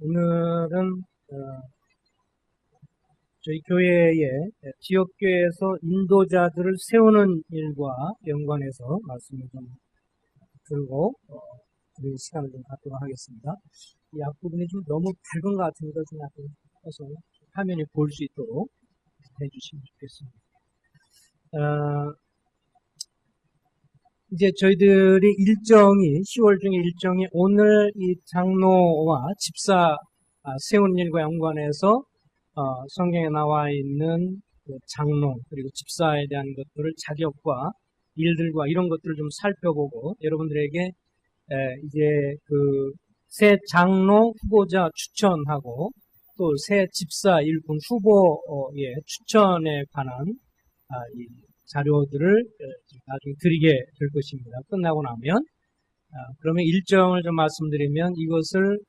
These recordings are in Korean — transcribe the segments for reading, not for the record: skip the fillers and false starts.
오늘은 저희 교회의 지역교회에서 인도자들을 세우는 일과 연관해서 말씀을 좀 들고 드릴 시간을 좀 갖도록 하겠습니다. 이 앞부분이 좀 너무 밝은 것 같으니까 좀 약간 해서 화면이 볼 수 있도록 해주시면 좋겠습니다. 이제 저희들이 일정이 10월 중에 일정이 오늘 이 장로와 집사 세운 일과 연관해서 성경에 나와 있는 그 장로 그리고 집사에 대한 것들을 자격과 일들과 이런 것들을 좀 살펴보고 여러분들에게 이제 그 새 장로 후보자 추천하고 또 새 집사 일꾼 후보의 추천에 관한 이 자료들을 나중에 드리게 될 것입니다. 끝나고 나면 그러면 일정을 좀 말씀드리면 이것을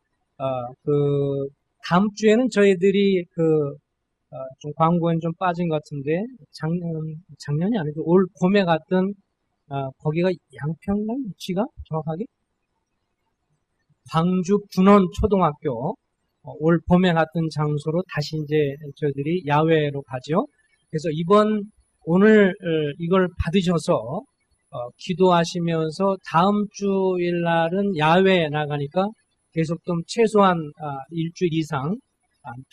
그 다음 주에는 저희들이 좀 광고에는 좀 빠진 것 같은데 작년이 아니고 올 봄에 갔던 거기가 양평강 위치가 정확하게 광주 분원 초등학교 올 봄에 갔던 장소로 다시 이제 저희들이 야외로 가죠. 그래서 오늘 이걸 받으셔서 기도하시면서 다음 주일 날은 야외에 나가니까 계속 좀 최소한 일주일 이상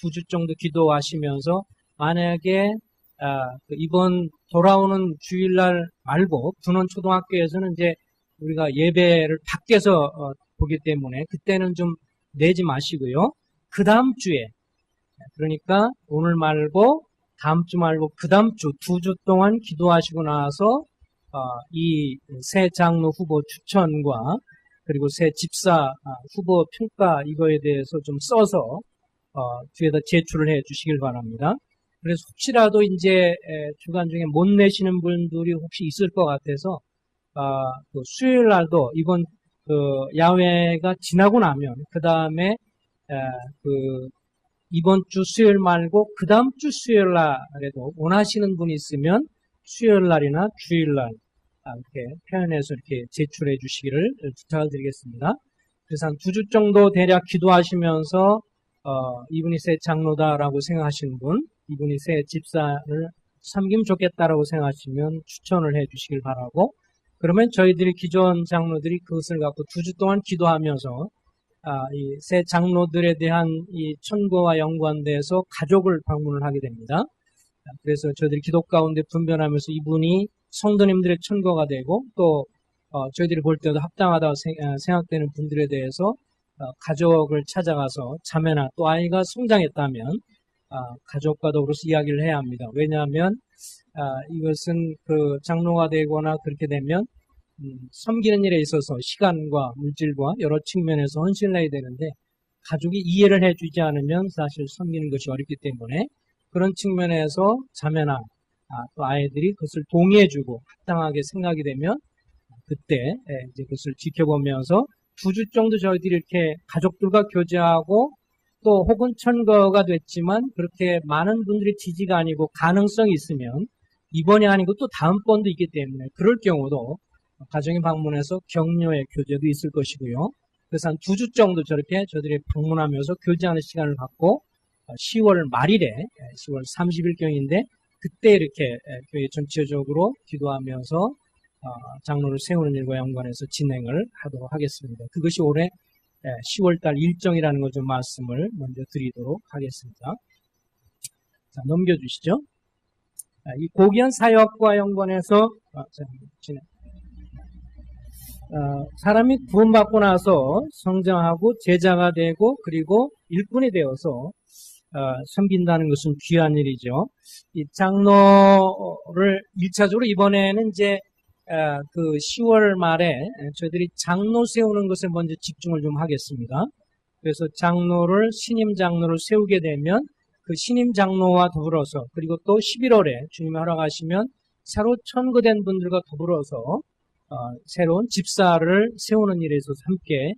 2주 정도 기도하시면서 만약에 이번 돌아오는 주일날 말고 분원초등학교에서는 이제 우리가 예배를 밖에서 보기 때문에 그때는 좀 내지 마시고요. 그 다음 주에 그러니까 오늘 말고 다음 주 말고 그 다음 주 2주 동안 기도하시고 나서 이 새 장로 후보 추천과 그리고 새 집사 후보 평가 이거에 대해서 좀 써서 뒤에다 제출을 해 주시길 바랍니다. 그래서 혹시라도 이제 주간 중에 못 내시는 분들이 혹시 있을 것 같아서 그 수요일 날도 이번 그 야외가 지나고 나면 그 다음에 이번 주 수요일 말고 그 다음 주 수요일 날에도 원하시는 분이 있으면 수요일 날이나 주일 날 이렇게 표현해서 이렇게 제출해 주시기를 부탁을 드리겠습니다. 그래서 한 2주 정도 대략 기도하시면서 이분이 새 장로다라고 생각하시는 분, 이분이 새 집사를 섬기면 좋겠다라고 생각하시면 추천을 해 주시길 바라고, 그러면 저희들이 기존 장로들이 그것을 갖고 2주 동안 기도하면서 이 새 장로들에 대한 이 천거와 연관돼서 가족을 방문을 하게 됩니다. 그래서 저희들이 기도 가운데 분별하면서 이분이 성도님들의 천거가 되고 또 저희들이 볼 때도 합당하다고 생각되는 분들에 대해서 가족을 찾아가서 자매나 또 아이가 성장했다면 가족과 더불어서 이야기를 해야 합니다. 왜냐하면 이것은 그 장로가 되거나 그렇게 되면 섬기는 일에 있어서 시간과 물질과 여러 측면에서 헌신을 해야 되는데 가족이 이해를 해주지 않으면 사실 섬기는 것이 어렵기 때문에 그런 측면에서 자매나 또 아이들이 그것을 동의해주고 합당하게 생각이 되면 그때 이제 그것을 지켜보면서 2주 정도 저희들이 이렇게 가족들과 교제하고 또 혹은 천거가 됐지만 그렇게 많은 분들이 지지가 아니고 가능성이 있으면 이번이 아니고 또 다음번도 있기 때문에 그럴 경우도 가정의 방문해서 격려의 교제도 있을 것이고요. 그래서 한 2주 정도 저렇게 저희들이 방문하면서 교제하는 시간을 갖고 10월 말일에 10월 30일경인데 그때 이렇게 교회 전체적으로 기도하면서 장로를 세우는 일과 연관해서 진행을 하도록 하겠습니다. 그것이 올해 10월달 일정이라는 것 좀 말씀을 먼저 드리도록 하겠습니다. 자, 넘겨주시죠. 이 고귀한 사역과 연관해서 사람이 구원받고 나서 성장하고 제자가 되고 그리고 일꾼이 되어서 섬긴다는 것은 귀한 일이죠. 이 장로를 1차적으로 이번에는 이제 그 10월 말에 저희들이 장로 세우는 것에 먼저 집중을 좀 하겠습니다. 그래서 신임 장로를 세우게 되면 그 신임 장로와 더불어서 그리고 또 11월에 주님이 허락하시면 새로 천거된 분들과 더불어서 새로운 집사를 세우는 일에 있어서 함께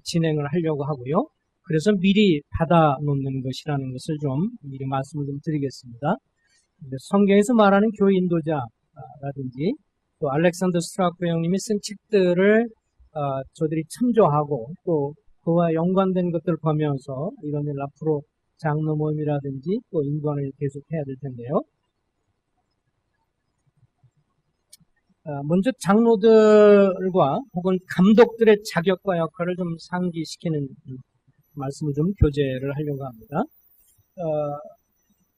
진행을 하려고 하고요. 그래서 미리 받아놓는 것이라는 것을 좀 미리 말씀을 좀 드리겠습니다. 성경에서 말하는 교회 인도자라든지 또 알렉산더 스트라크 형님이 쓴 책들을 저들이 참조하고 또 그와 연관된 것들을 보면서 이런 일 앞으로 장로 모임이라든지 또 인도하는 일 계속해야 될 텐데요. 먼저 장로들과 혹은 감독들의 자격과 역할을 좀 상기시키는 말씀을 좀 교제를 하려고 합니다.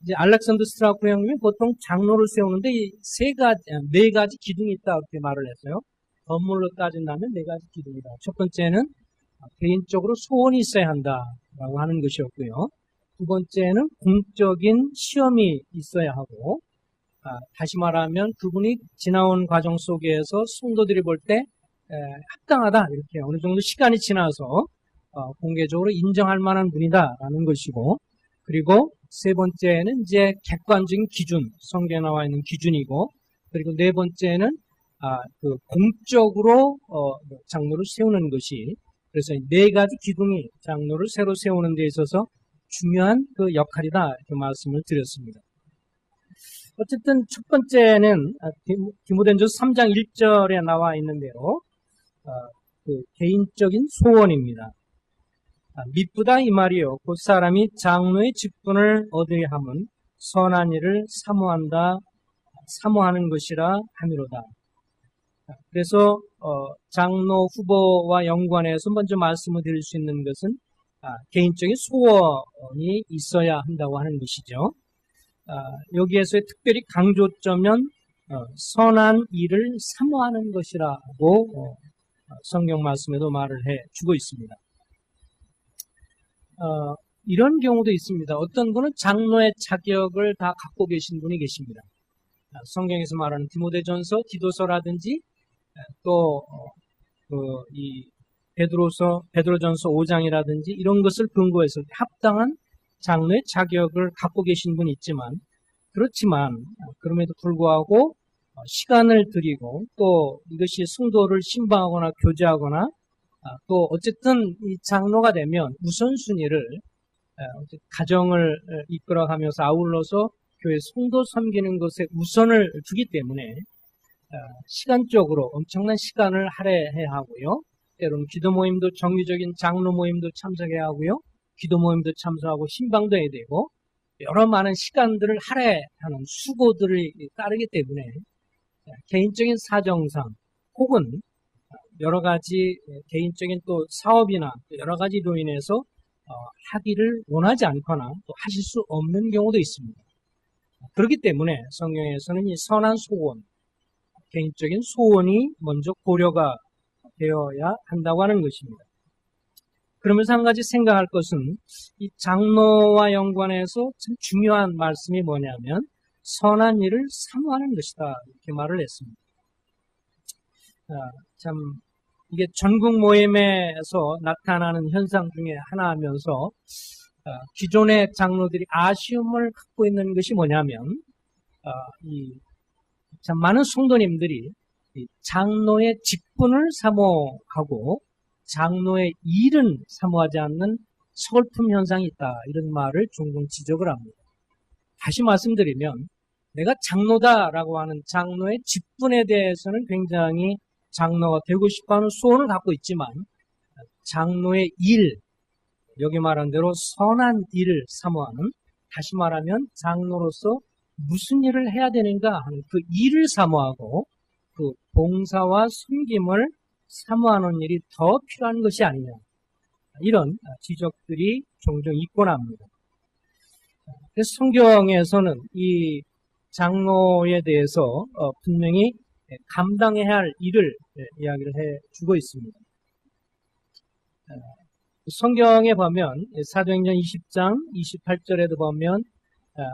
이제 알렉산더 스트라우크 형님이 보통 장로를 세우는데 네 가지 기둥이 있다 이렇게 말을 했어요. 건물로 따진다면 네 가지 기둥이다. 첫 번째는 개인적으로 소원이 있어야 한다라고 하는 것이었고요. 두 번째는 공적인 시험이 있어야 하고, 다시 말하면 그분이 지나온 과정 속에서 성도들이 볼 때 합당하다 이렇게 어느 정도 시간이 지나서 공개적으로 인정할 만한 분이다라는 것이고, 그리고 세 번째는 이제 객관적인 기준, 성경에 나와 있는 기준이고, 그리고 네 번째는 그 공적으로 장로를 세우는 것이, 그래서 네 가지 기둥이 장로를 새로 세우는 데 있어서 중요한 그 역할이다 이렇게 말씀을 드렸습니다. 어쨌든 첫 번째는 디모데전서 3장 1절에 나와 있는 대로 그 개인적인 소원입니다. 미쁘다 이 말이요 곧 사람이 장로의 직분을 얻어야 함은 선한 일을 사모하는 것이라 함이로다. 그래서 장로 후보와 연관해서 먼저 말씀을 드릴 수 있는 것은 개인적인 소원이 있어야 한다고 하는 것이죠. 여기에서의 특별히 강조점은 선한 일을 사모하는 것이라고 성경 말씀에도 말을 해주고 있습니다. 이런 경우도 있습니다. 어떤 분은 장로의 자격을 다 갖고 계신 분이 계십니다. 성경에서 말하는 디모데전서, 디도서라든지 또 이 베드로전서 5장이라든지 이런 것을 근거해서 합당한 장로의 자격을 갖고 계신 분이 있지만, 그렇지만 그럼에도 불구하고 시간을 들이고 또 이것이 성도를 신방하거나 교제하거나 또 어쨌든 이 장로가 되면 우선순위를 가정을 이끌어가면서 아울러서 교회 성도 섬기는 것에 우선을 두기 때문에 시간적으로 엄청난 시간을 할애해야 하고요. 때로는 기도 모임도 정기적인 장로 모임도 참석해야 하고요. 기도 모임도 참석하고 신방도 해야 되고 여러 많은 시간들을 할애하는 수고들을 따르기 때문에 개인적인 사정상 혹은 여러 가지 개인적인 또 사업이나 여러 가지로 인해서 하기를 원하지 않거나 또 하실 수 없는 경우도 있습니다. 그렇기 때문에 성경에서는 이 선한 소원, 개인적인 소원이 먼저 고려가 되어야 한다고 하는 것입니다. 그러면서 한 가지 생각할 것은 이 장로와 연관해서 참 중요한 말씀이 뭐냐면 선한 일을 사모하는 것이다 이렇게 말을 했습니다. 참 이게 전국 모임에서 나타나는 현상 중에 하나면서 기존의 장로들이 아쉬움을 갖고 있는 것이 뭐냐면 참 많은 성도님들이 장로의 직분을 사모하고 장로의 일은 사모하지 않는 서글픔 현상이 있다 이런 말을 종종 지적을 합니다. 다시 말씀드리면 내가 장로다라고 하는 장로의 직분에 대해서는 굉장히 장로가 되고 싶어하는 소원을 갖고 있지만 장로의 일, 여기 말한 대로 선한 일을 사모하는, 다시 말하면 장로로서 무슨 일을 해야 되는가 하는 그 일을 사모하고 그 봉사와 섬김을 사모하는 일이 더 필요한 것이 아니냐, 이런 지적들이 종종 있곤 합니다. 그래서 성경에서는 이 장로에 대해서 분명히 감당해야 할 일을 이야기를 해주고 있습니다. 성경에 보면 사도행전 20장 28절에도 보면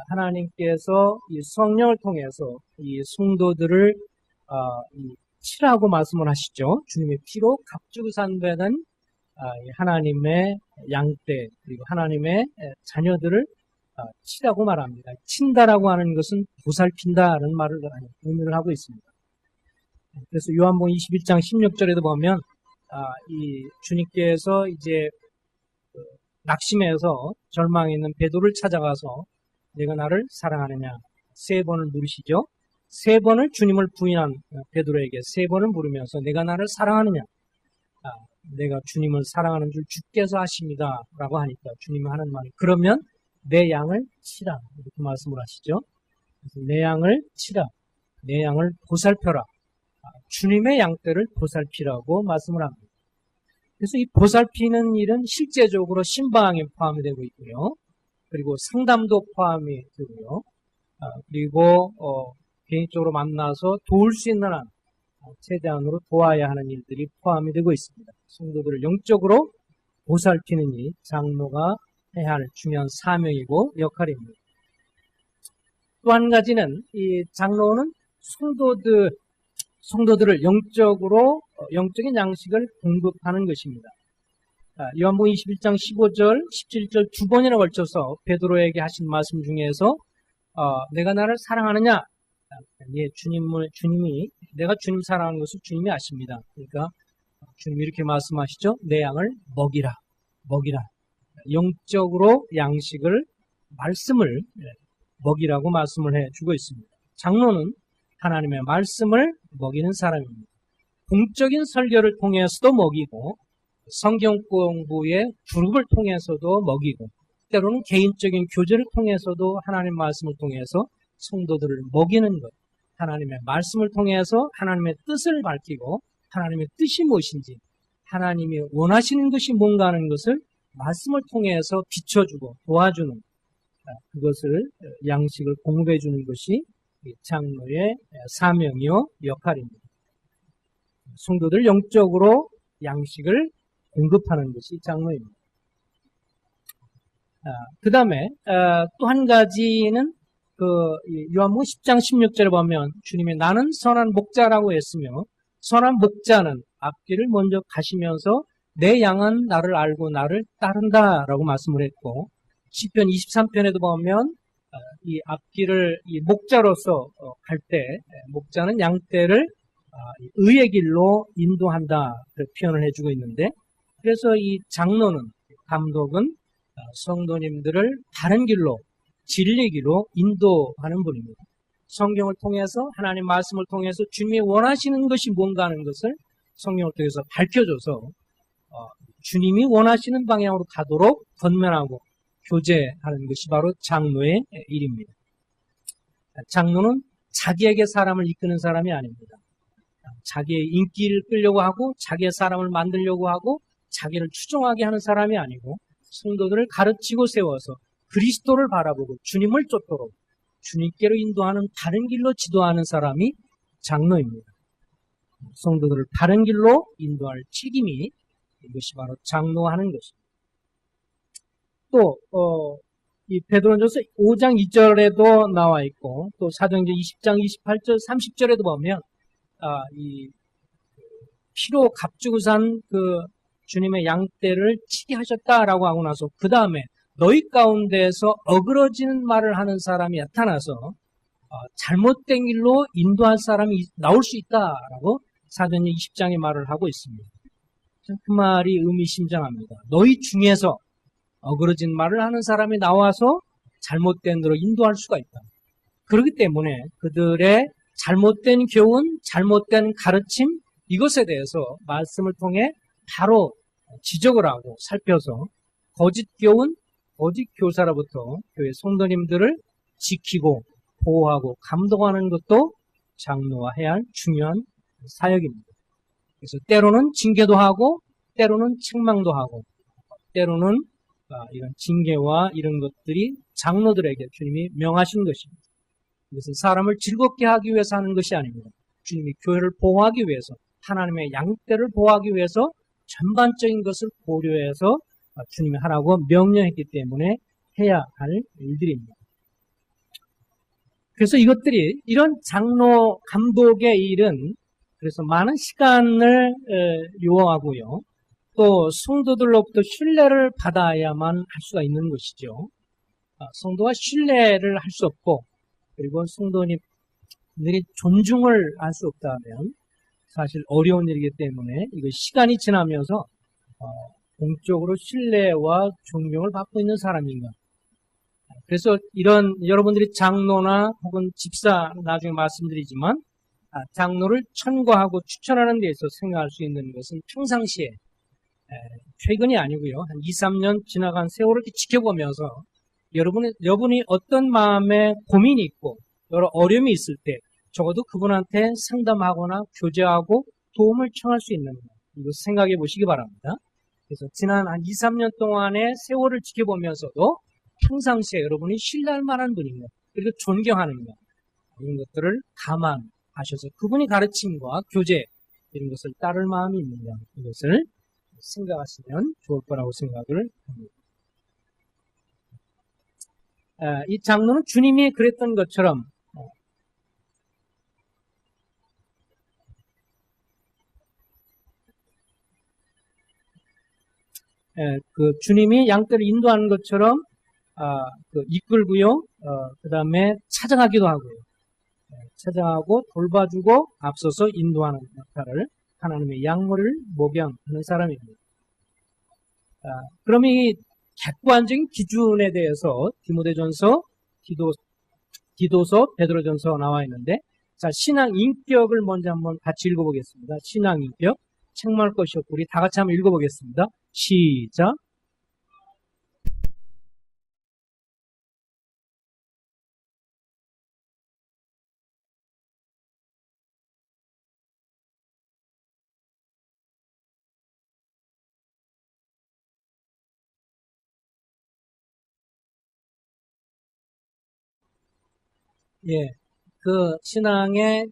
하나님께서 이 성령을 통해서 이 성도들을 치라고 말씀을 하시죠. 주님의 피로 값주고 산배된 하나님의 양떼 그리고 하나님의 자녀들을 치라고 말합니다. 친다라고 하는 것은 보살핀다라는 말을 의미를 하고 있습니다. 그래서 요한복음 21장 16절에도 보면 이 주님께서 이제 낙심해서 절망에 있는 베드로를 찾아가서 내가 나를 사랑하느냐 3번을 물으시죠. 3번을 주님을 부인한 베드로에게 3번을 물으면서 내가 나를 사랑하느냐 내가 주님을 사랑하는 줄 주께서 아십니다. 라고 하니까 주님이 하는 말이 그러면 내 양을 치라. 이렇게 말씀을 하시죠. 그래서 내 양을 치라. 내 양을 보살펴라. 주님의 양떼를 보살피라고 말씀을 합니다. 그래서 이 보살피는 일은 실제적으로 신방에 포함이 되고 있고요. 그리고 상담도 포함이 되고요. 그리고 개인적으로 만나서 도울 수 있는 한 최대한으로 도와야 하는 일들이 포함이 되고 있습니다. 성도들을 영적으로 보살피는 일, 장로가 해야 할 중요한 사명이고 역할입니다. 또 한 가지는 이 장로는 성도들을 영적으로 영적인 양식을 공급하는 것입니다. 요한복음 21장 15절, 17절 두 번이나 걸쳐서 베드로에게 하신 말씀 중에서 내가 나를 사랑하느냐? 예, 주님이 내가 주님 사랑하는 것을 주님이 아십니다. 그러니까 주님이 이렇게 말씀하시죠. 내 양을 먹이라. 영적으로 양식을 말씀을 먹이라고 말씀을 해주고 있습니다. 장로는 하나님의 말씀을 먹이는 사람입니다. 공적인 설교를 통해서도 먹이고 성경 공부의 그룹을 통해서도 먹이고 때로는 개인적인 교제를 통해서도 하나님의 말씀을 통해서 성도들을 먹이는 것, 하나님의 말씀을 통해서 하나님의 뜻을 밝히고 하나님의 뜻이 무엇인지 하나님이 원하시는 것이 뭔가 하는 것을 말씀을 통해서 비춰주고 도와주는 그것을 양식을 공급해 주는 것이 장로의 사명이요 역할입니다. 성도들 영적으로 양식을 공급하는 것이 장로입니다. 그 다음에 또 한 가지는 요한복음 10장 16절에 보면 주님이 나는 선한 목자라고 했으며 선한 목자는 앞길을 먼저 가시면서 내 양은 나를 알고 나를 따른다라고 말씀을 했고 시편 23편에도 보면 이 앞길을 이 목자로서 갈 때 목자는 양떼를 의의 길로 인도한다 그렇게 표현을 해주고 있는데 그래서 이 장로는 감독은 성도님들을 바른 길로 진리 길로 인도하는 분입니다. 성경을 통해서 하나님 말씀을 통해서 주님이 원하시는 것이 뭔가 하는 것을 성경을 통해서 밝혀줘서 주님이 원하시는 방향으로 가도록 권면하고 교제하는 것이 바로 장로의 일입니다. 장로는 자기에게 사람을 이끄는 사람이 아닙니다. 자기의 인기를 끌려고 하고 자기의 사람을 만들려고 하고 자기를 추종하게 하는 사람이 아니고 성도들을 가르치고 세워서 그리스도를 바라보고 주님을 쫓도록 주님께로 인도하는 바른 길로 지도하는 사람이 장로입니다. 성도들을 바른 길로 인도할 책임이 이것이 바로 장로하는 것입니다. 또 이 베드로전서 5장 2절에도 나와 있고 또 사도행전 20장 28절 30절에도 보면 이 피로 값주고 산 주님의 양떼를 치게 하셨다라고 하고 나서 그 다음에 너희 가운데에서 어그러지는 말을 하는 사람이 나타나서 잘못된 길로 인도할 사람이 나올 수 있다라고 사도행전 20장에 말을 하고 있습니다. 그 말이 의미심장합니다. 너희 중에서 어그러진 말을 하는 사람이 나와서 잘못된 대로 인도할 수가 있다. 그렇기 때문에 그들의 잘못된 교훈, 잘못된 가르침 이것에 대해서 말씀을 통해 바로 지적을 하고 살펴서 거짓 교훈, 거짓 교사로부터 교회 성도님들을 지키고 보호하고 감독하는 것도 장로가 해야 할 중요한 사역입니다. 그래서 때로는 징계도 하고 때로는 책망도 하고 때로는 이런 징계와 이런 것들이 장로들에게 주님이 명하신 것입니다. 이것은 사람을 즐겁게 하기 위해서 하는 것이 아닙니다. 주님이 교회를 보호하기 위해서 하나님의 양떼를 보호하기 위해서 전반적인 것을 고려해서 주님이 하라고 명령했기 때문에 해야 할 일들입니다. 그래서 이것들이 이런 장로 감독의 일은 그래서 많은 시간을 요하고요. 또 성도들로부터 신뢰를 받아야만 할 수가 있는 것이죠. 성도가 신뢰를 할 수 없고 그리고 성도님들이 존중을 할 수 없다면 사실 어려운 일이기 때문에 이거 시간이 지나면서 공적으로 신뢰와 존경을 받고 있는 사람인가. 그래서 이런 여러분들이 장로나 혹은 집사 나중에 말씀드리지만 장로를 천거하고 추천하는 데 있어서 생각할 수 있는 것은 평상시에 최근이 아니고요. 한 2, 3년 지나간 세월을 이렇게 지켜보면서 여러분이 어떤 마음에 고민이 있고 여러 어려움이 있을 때 적어도 그분한테 상담하거나 교제하고 도움을 청할 수 있는 이거 생각해 보시기 바랍니다. 그래서 지난 한 2, 3년 동안의 세월을 지켜보면서도 평상시에 여러분이 신뢰할 만한 분인가 그리고 존경하는가 이런 것들을 감안하셔서 그분이 가르침과 교제 이런 것을 따를 마음이 있는가 이것을 생각하시면 좋을 거라고 생각을 합니다. 이 장로는 주님이 그랬던 것처럼 그 주님이 양떼를 인도하는 것처럼 이끌고요. 그 다음에 찾아가기도 하고요. 찾아가고 돌봐주고 앞서서 인도하는 역할을 하나님의 양물을 목양하는 사람입니다. 그럼 이 객관적인 기준에 대해서 디모데전서, 디도서, 베드로전서 나와 있는데 자 신앙 인격을 먼저 한번 같이 읽어보겠습니다. 신앙 인격 책망할 것이 없고 우리 다 같이 한번 읽어보겠습니다. 시작. 예, 그 신앙의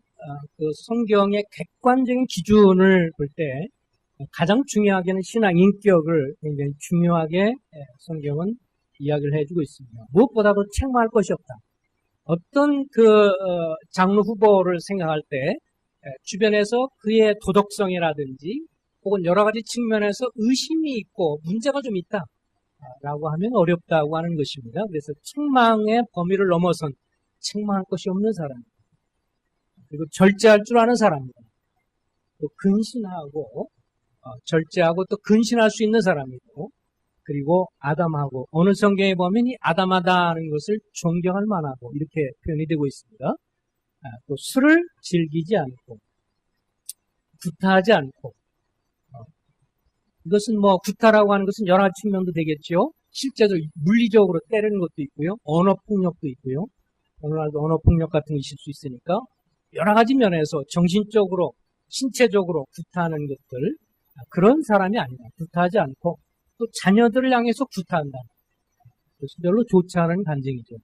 그 성경의 객관적인 기준을 볼 때 가장 중요하게는 신앙 인격을 굉장히 중요하게 성경은 이야기를 해주고 있습니다. 무엇보다도 책망할 것이 없다. 어떤 장로 후보를 생각할 때 주변에서 그의 도덕성이라든지 혹은 여러 가지 측면에서 의심이 있고 문제가 좀 있다라고 하면 어렵다고 하는 것입니다. 그래서 책망의 범위를 넘어선 책망할 것이 없는 사람입니다. 그리고 절제할 줄 아는 사람입니다. 또 근신하고 절제하고 또 근신할 수 있는 사람이고 그리고 아담하고 어느 성경에 보면 이 아담하다는 것을 존경할 만하고 이렇게 표현이 되고 있습니다. 또 술을 즐기지 않고 구타하지 않고 이것은 뭐 구타라고 하는 것은 여러 가지 측면도 되겠죠. 실제로 물리적으로 때리는 것도 있고요. 언어폭력도 있고요. 오늘날도 언어폭력 같은 게 있을 수 있으니까 여러 가지 면에서 정신적으로 신체적으로 구타하는 것들 그런 사람이 아니다. 구타하지 않고 또 자녀들을 향해서 구타한다. 그래서 별로 좋지 않은 간증이죠.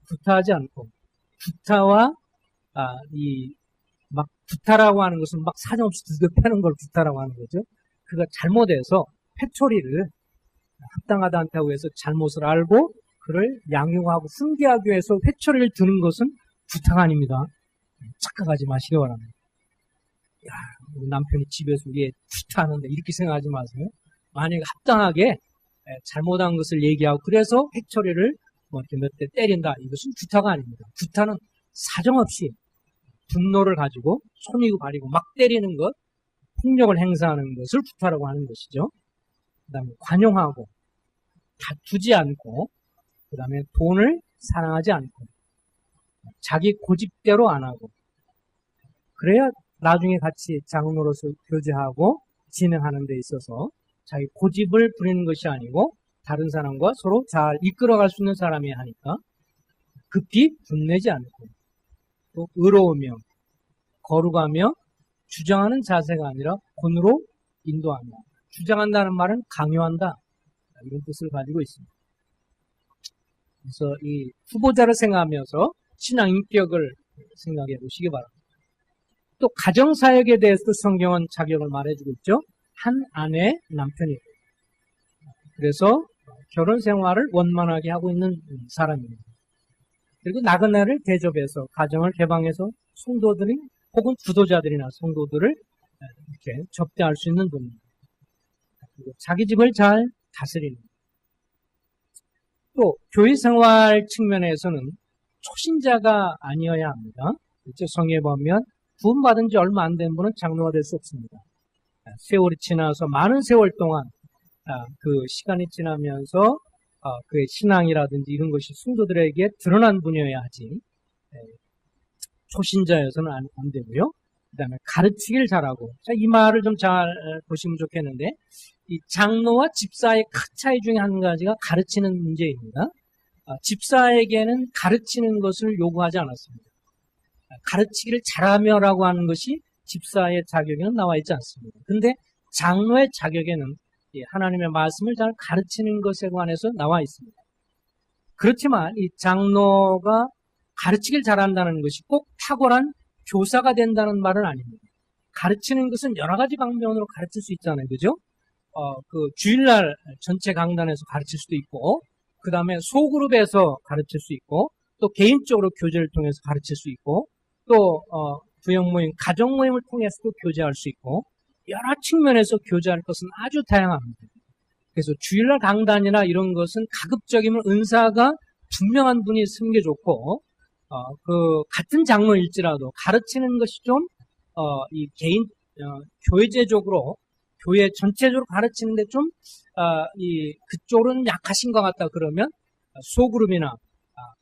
구타하지 않고 구타와 막 구타라고 하는 것은 막 사정없이 두들겨 패는 걸 구타라고 하는 거죠. 그가 잘못해서 회초리를 합당하다고 해서 잘못을 알고 그를 양육하고 훈계하기 위해서 회초리를 드는 것은 구타가 아닙니다. 착각하지 마시기 바랍니다. 야, 우리 남편이 집에서 얘 구타하는데 이렇게 생각하지 마세요. 만약에 합당하게 잘못한 것을 얘기하고 그래서 회초리를 뭐 이렇게 몇 대 때린다. 이것은 구타가 아닙니다. 구타는 사정없이 분노를 가지고 손이고 발이고 막 때리는 것, 폭력을 행사하는 것을 구타라고 하는 것이죠. 그 다음에 관용하고 다투지 않고 그 다음에 돈을 사랑하지 않고 자기 고집대로 안 하고 그래야 나중에 같이 장로로서 교제하고 진행하는 데 있어서 자기 고집을 부리는 것이 아니고 다른 사람과 서로 잘 이끌어갈 수 있는 사람이 하니까 급히 분내지 않고 또 의로우며 거룩하며 주장하는 자세가 아니라 권으로 인도한다. 주장한다는 말은 강요한다. 이런 뜻을 가지고 있습니다. 그래서 이 후보자를 생각하면서 신앙 인격을 생각해 보시기 바랍니다. 또 가정사역에 대해서도 성경은 자격을 말해주고 있죠. 한 아내 남편이고 그래서 결혼 생활을 원만하게 하고 있는 사람입니다. 그리고 나그네를 대접해서 가정을 개방해서 성도들이 혹은 구도자들이나 성도들을 이렇게 접대할 수 있는 분입니다. 그리고 자기 집을 잘 다스리는 또 교회 생활 측면에서는 초신자가 아니어야 합니다. 성경에 보면 구원받은 지 얼마 안 된 분은 장로가 될 수 없습니다. 세월이 지나서 많은 세월 동안 그 시간이 지나면서 그의 신앙이라든지 이런 것이 성도들에게 드러난 분이어야 하지 초신자여서는 안 되고요. 그다음에 가르치길 잘하고. 자, 이 말을 좀 잘 보시면 좋겠는데, 이 장로와 집사의 큰 차이 중에 한 가지가 가르치는 문제입니다. 집사에게는 가르치는 것을 요구하지 않았습니다. 가르치기를 잘하며라고 하는 것이 집사의 자격에는 나와 있지 않습니다. 근데 장로의 자격에는 하나님의 말씀을 잘 가르치는 것에 관해서 나와 있습니다. 그렇지만 이 장로가 가르치길 잘한다는 것이 꼭 탁월한 교사가 된다는 말은 아닙니다. 가르치는 것은 여러 가지 방면으로 가르칠 수 있잖아요. 그죠? 그 주일날 전체 강단에서 가르칠 수도 있고, 그 다음에 소그룹에서 가르칠 수 있고, 또 개인적으로 교제를 통해서 가르칠 수 있고, 또 부형 모임, 가정 모임을 통해서도 교제할 수 있고, 여러 측면에서 교제할 것은 아주 다양합니다. 그래서 주일날 강단이나 이런 것은 가급적이면 은사가 분명한 분이 쓰는 게 좋고, 같은 장로일지라도 가르치는 것이 좀, 이 개인, 교회제적으로, 교회 전체적으로 가르치는데 좀, 그쪽은 약하신 것 같다 그러면, 소그룹이나,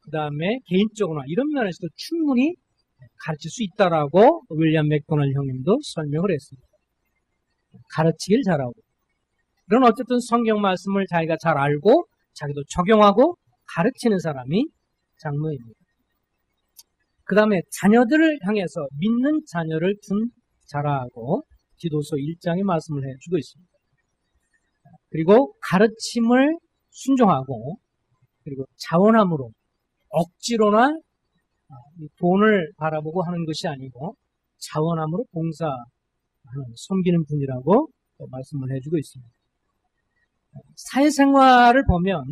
그 다음에 개인적으로나 이런 면에서도 충분히 가르칠 수 있다라고 윌리엄 맥도널드 형님도 설명을 했습니다. 가르치길 잘하고. 그런 어쨌든 성경 말씀을 자기가 잘 알고, 자기도 적용하고, 가르치는 사람이 장로입니다. 그 다음에 자녀들을 향해서 믿는 자녀를 둔 자라고 디도서 1장에 말씀을 해주고 있습니다. 그리고 가르침을 순종하고 그리고 자원함으로 억지로나 돈을 바라보고 하는 것이 아니고 자원함으로 봉사하는 섬기는 분이라고 말씀을 해주고 있습니다. 사회생활을 보면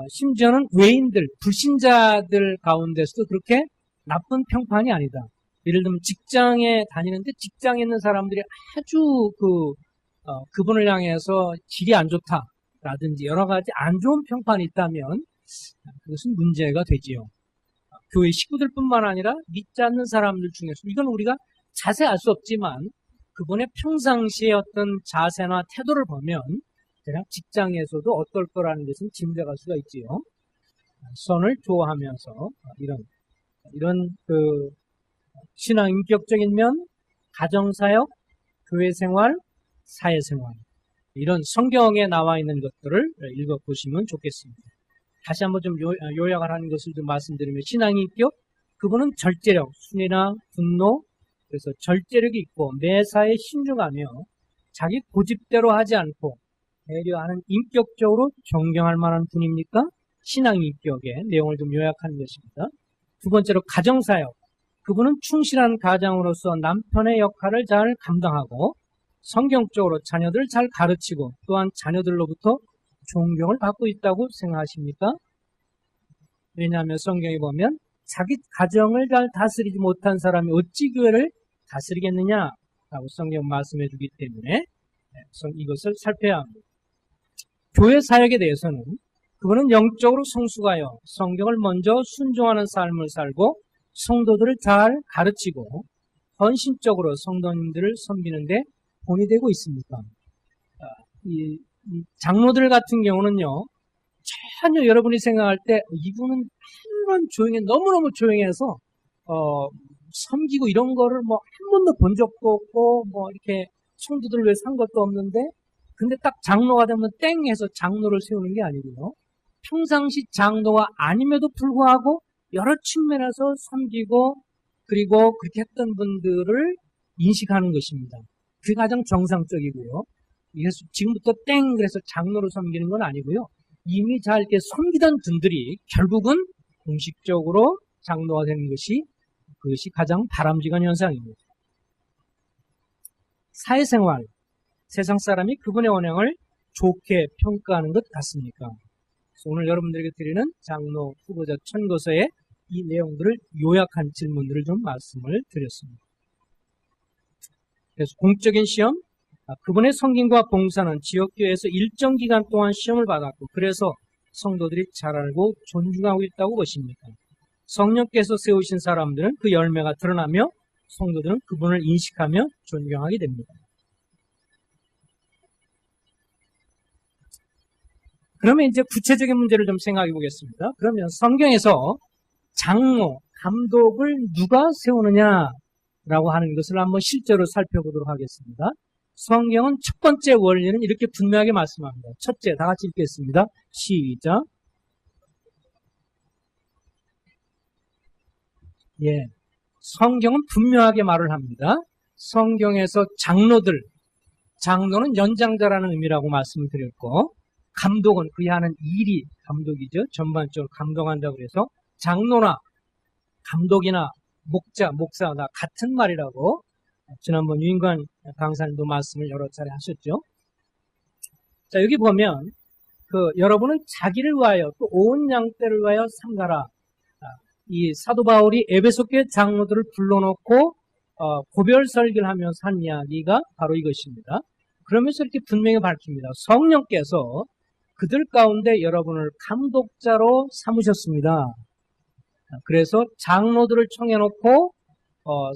심지어는 외인들, 불신자들 가운데서도 그렇게 나쁜 평판이 아니다. 예를 들면 직장에 다니는데 직장에 있는 사람들이 아주 그분을 향해서 질이 안 좋다라든지 여러 가지 안 좋은 평판이 있다면 그것은 문제가 되지요. 교회 식구들뿐만 아니라 믿지 않는 사람들 중에서 이건 우리가 자세히 알 수 없지만 그분의 평상시의 어떤 자세나 태도를 보면 그냥 직장에서도 어떨 거라는 것은 짐작할 수가 있지요. 선을 좋아하면서 이런 신앙 인격적인 면, 가정사역, 교회생활, 사회생활 이런 성경에 나와 있는 것들을 읽어보시면 좋겠습니다. 다시 한번 좀 요약을 하는 것을 좀 말씀드리면 신앙 인격, 그분은 절제력, 순이나 분노, 그래서 절제력이 있고 매사에 신중하며 자기 고집대로 하지 않고 배려하는 인격적으로 존경할 만한 분입니까? 신앙 인격의 내용을 좀 요약하는 것입니다. 두 번째로 가정사역. 그분은 충실한 가장으로서 남편의 역할을 잘 감당하고 성경적으로 자녀들을 잘 가르치고 또한 자녀들로부터 존경을 받고 있다고 생각하십니까? 왜냐하면 성경에 보면 자기 가정을 잘 다스리지 못한 사람이 어찌 교회를 다스리겠느냐라고 성경 말씀해 주기 때문에 이것을 살펴야 합니다. 교회 사역에 대해서는 그분은 영적으로 성숙하여 성경을 먼저 순종하는 삶을 살고 성도들을 잘 가르치고 헌신적으로 성도님들을 섬기는데 본이 되고 있습니다. 이 장로들 같은 경우는요, 전혀 여러분이 생각할 때 이분은 한번 너무너무 조용해서 섬기고 이런 거를 뭐 한 번도 본 적도 없고 뭐 이렇게 성도들을 위해 산 것도 없는데 근데 딱 장로가 되면 땡 해서 장로를 세우는 게 아니고요. 평상시 장로가 아님에도 불구하고 여러 측면에서 섬기고 그리고 그렇게 했던 분들을 인식하는 것입니다. 그게 가장 정상적이고요. 지금부터 땡 그래서 장로를 섬기는 건 아니고요. 이미 잘 이렇게 섬기던 분들이 결국은 공식적으로 장로가 되는 그것이 가장 바람직한 현상입니다. 사회생활, 세상 사람이 그분의 언행을 좋게 평가하는 것 같습니까? 그래서 오늘 여러분들에게 드리는 장로 후보자 천거서의 이 내용들을 요약한 질문들을 좀 말씀을 드렸습니다. 그래서 공적인 시험, 그분의 섬김과 봉사는 지역교회에서 일정 기간 동안 시험을 받았고 그래서 성도들이 잘 알고 존중하고 있다고 보십니까? 성령께서 세우신 사람들은 그 열매가 드러나며 성도들은 그분을 인식하며 존경하게 됩니다. 그러면 이제 구체적인 문제를 좀 생각해 보겠습니다. 그러면 성경에서 장로, 감독을 누가 세우느냐? 라고 하는 것을 한번 실제로 살펴보도록 하겠습니다. 성경은 첫 번째 원리는 이렇게 분명하게 말씀합니다. 첫째, 다 같이 읽겠습니다. 시작. 예. 성경은 분명하게 말을 합니다. 성경에서 장로는 연장자라는 의미라고 말씀을 드렸고, 감독은 그이 하는 일이 감독이죠. 전반적으로 감독한다고 해서 장로나 감독이나 목사 다 같은 말이라고 지난번 유인관 강사님도 말씀을 여러 차례 하셨죠. 자, 여기 보면 여러분은 자기를 위하여 또 온 양떼를 위하여 삼가라. 이 사도 바울이 에베소교회 장로들을 불러놓고 고별 설교를 하면서 한 이야기가 바로 이것입니다. 그러면서 이렇게 분명히 밝힙니다. 성령께서 그들 가운데 여러분을 감독자로 삼으셨습니다. 그래서 장로들을 청해놓고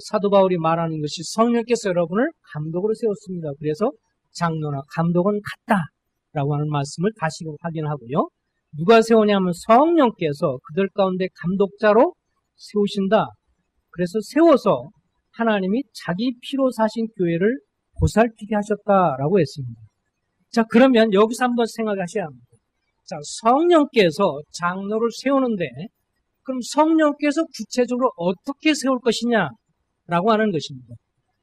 사도 바울이 말하는 것이 성령께서 여러분을 감독으로 세웠습니다. 그래서 장로나 감독은 같다라고 하는 말씀을 다시 확인하고요. 누가 세우냐면 성령께서 그들 가운데 감독자로 세우신다. 그래서 세워서 하나님이 자기 피로 사신 교회를 보살피게 하셨다라고 했습니다. 자, 그러면 여기서 한번 생각하셔야 합니다. 자, 성령께서 장로를 세우는데 그럼 성령께서 구체적으로 어떻게 세울 것이냐라고 하는 것입니다.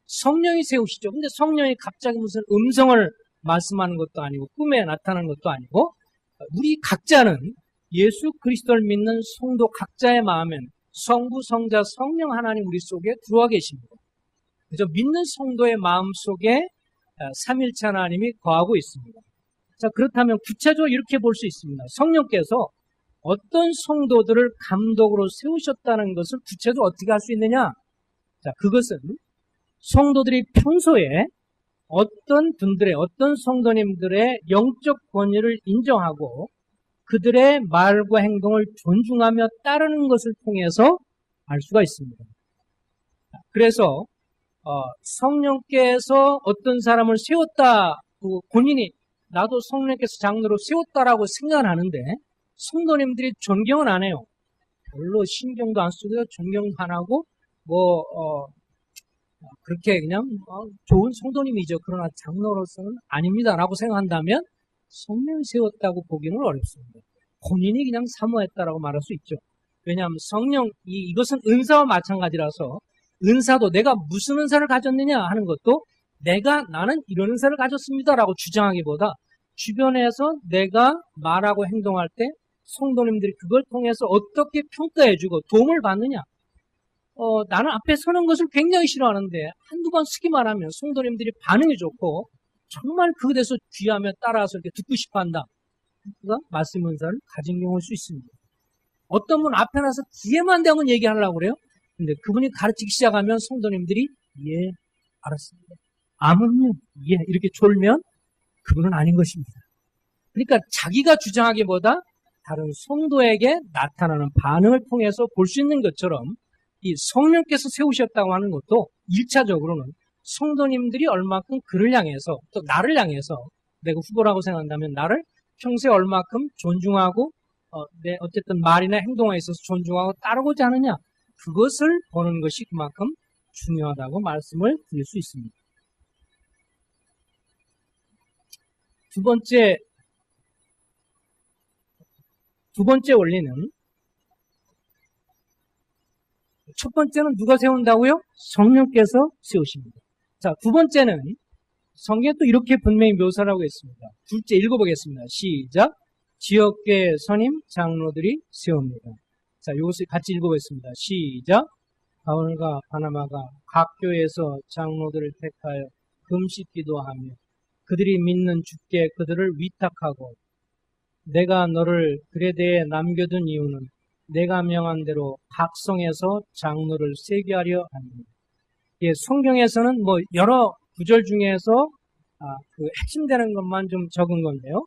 성령이 세우시죠. 근데 성령이 갑자기 무슨 음성을 말씀하는 것도 아니고 꿈에 나타나는 것도 아니고 우리 각자는 예수 그리스도를 믿는 성도 각자의 마음엔 성부, 성자, 성령 하나님 우리 속에 들어와 계십니다. 그래서 믿는 성도의 마음 속에 삼일체 하나님이 거하고 있습니다. 자, 그렇다면 구체적으로 이렇게 볼 수 있습니다. 성령께서 어떤 성도들을 감독으로 세우셨다는 것을 구체적으로 어떻게 할 수 있느냐? 자, 그것은 성도들이 평소에 어떤 성도님들의 영적 권위를 인정하고 그들의 말과 행동을 존중하며 따르는 것을 통해서 알 수가 있습니다. 그래서 성령께서 어떤 사람을 세웠다, 본인이 나도 성령께서 장로로 세웠다라고 생각을 하는데 성도님들이 존경은 안 해요. 별로 신경도 안 쓰고요. 존경도 안 하고 그렇게 그냥 좋은 성도님이죠. 그러나 장로로서는 아닙니다라고 생각한다면 성령이 세웠다고 보기는 어렵습니다. 본인이 그냥 사모했다라고 말할 수 있죠. 왜냐하면 이것은 은사와 마찬가지라서 은사도 내가 무슨 은사를 가졌느냐 하는 것도 나는 이런 은사를 가졌습니다라고 주장하기보다 주변에서 내가 말하고 행동할 때 성도님들이 그걸 통해서 어떻게 평가해주고 도움을 받느냐. 나는 앞에 서는 것을 굉장히 싫어하는데 한두 번 쓰기만 하면 성도님들이 반응이 좋고 정말 그것에 대해서 귀하며 따라서 이렇게 듣고 싶어 한다. 그러니까 말씀 은사를 가진 경우일 수 있습니다. 어떤 분 앞에 나서 뒤에만 대면 얘기하려고 그래요. 근데 그분이 가르치기 시작하면 성도님들이 예, 알았습니다. 아멘요. 예, 이렇게 졸면 그분은 아닌 것입니다. 그러니까 자기가 주장하기보다 다른 성도에게 나타나는 반응을 통해서 볼 수 있는 것처럼 이 성령께서 세우셨다고 하는 것도 1차적으로는 성도님들이 얼마큼 그를 향해서 또 나를 향해서 내가 후보라고 생각한다면 나를 평소에 얼마큼 존중하고 내 어쨌든 말이나 행동에 있어서 존중하고 따르고자 하느냐 그것을 보는 것이 그만큼 중요하다고 말씀을 드릴 수 있습니다. 두 번째 원리는 첫 번째는 누가 세운다고요? 성령께서 세우십니다. 자, 두 번째는 성경에 또 이렇게 분명히 묘사를 하고 있습니다. 둘째 읽어보겠습니다. 시작. 지역교회 선임 장로들이 세웁니다. 자, 이것을 같이 읽어보겠습니다. 시작. 바울과 바나바가 각 교회에서 장로들을 택하여 금식 기도하며 그들이 믿는 주께 그들을 위탁하고 내가 너를 그레데에 남겨둔 이유는 내가 명한 대로 각 성에서 장로를 세게 하려 합니다. 예, 성경에서는 여러 구절 중에서 그 핵심되는 것만 좀 적은 건데요.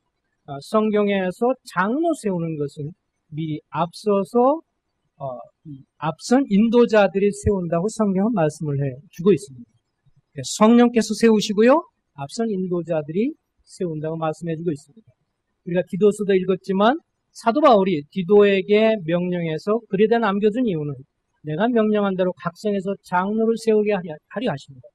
성경에서 장로 세우는 것은 미리 앞서서 앞선 인도자들이 세운다고 성경은 말씀을 해주고 있습니다. 성령께서 세우시고요. 앞선 인도자들이 세운다고 말씀해주고 있습니다. 우리가 디도서도 읽었지만 사도 바울이 디도에게 명령해서 그레데 남겨둔 이유는 내가 명령한 대로 각성해서 장로를 세우게 하려 하십니다.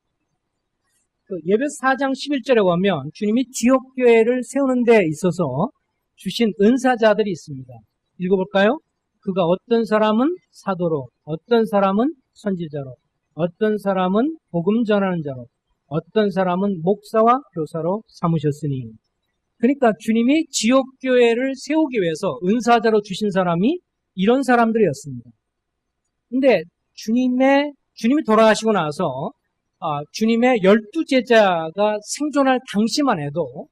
그 예배 4장 11절에 보면 주님이 지역교회를 세우는 데 있어서 주신 은사자들이 있습니다. 읽어볼까요? 그가 어떤 사람은 사도로, 어떤 사람은 선지자로, 어떤 사람은 복음 전하는 자로, 어떤 사람은 목사와 교사로 삼으셨으니. 그러니까 주님이 지역교회를 세우기 위해서 은사자로 주신 사람이 이런 사람들이었습니다. 근데 주님이 돌아가시고 나서 주님의 12제자가 생존할 당시만 해도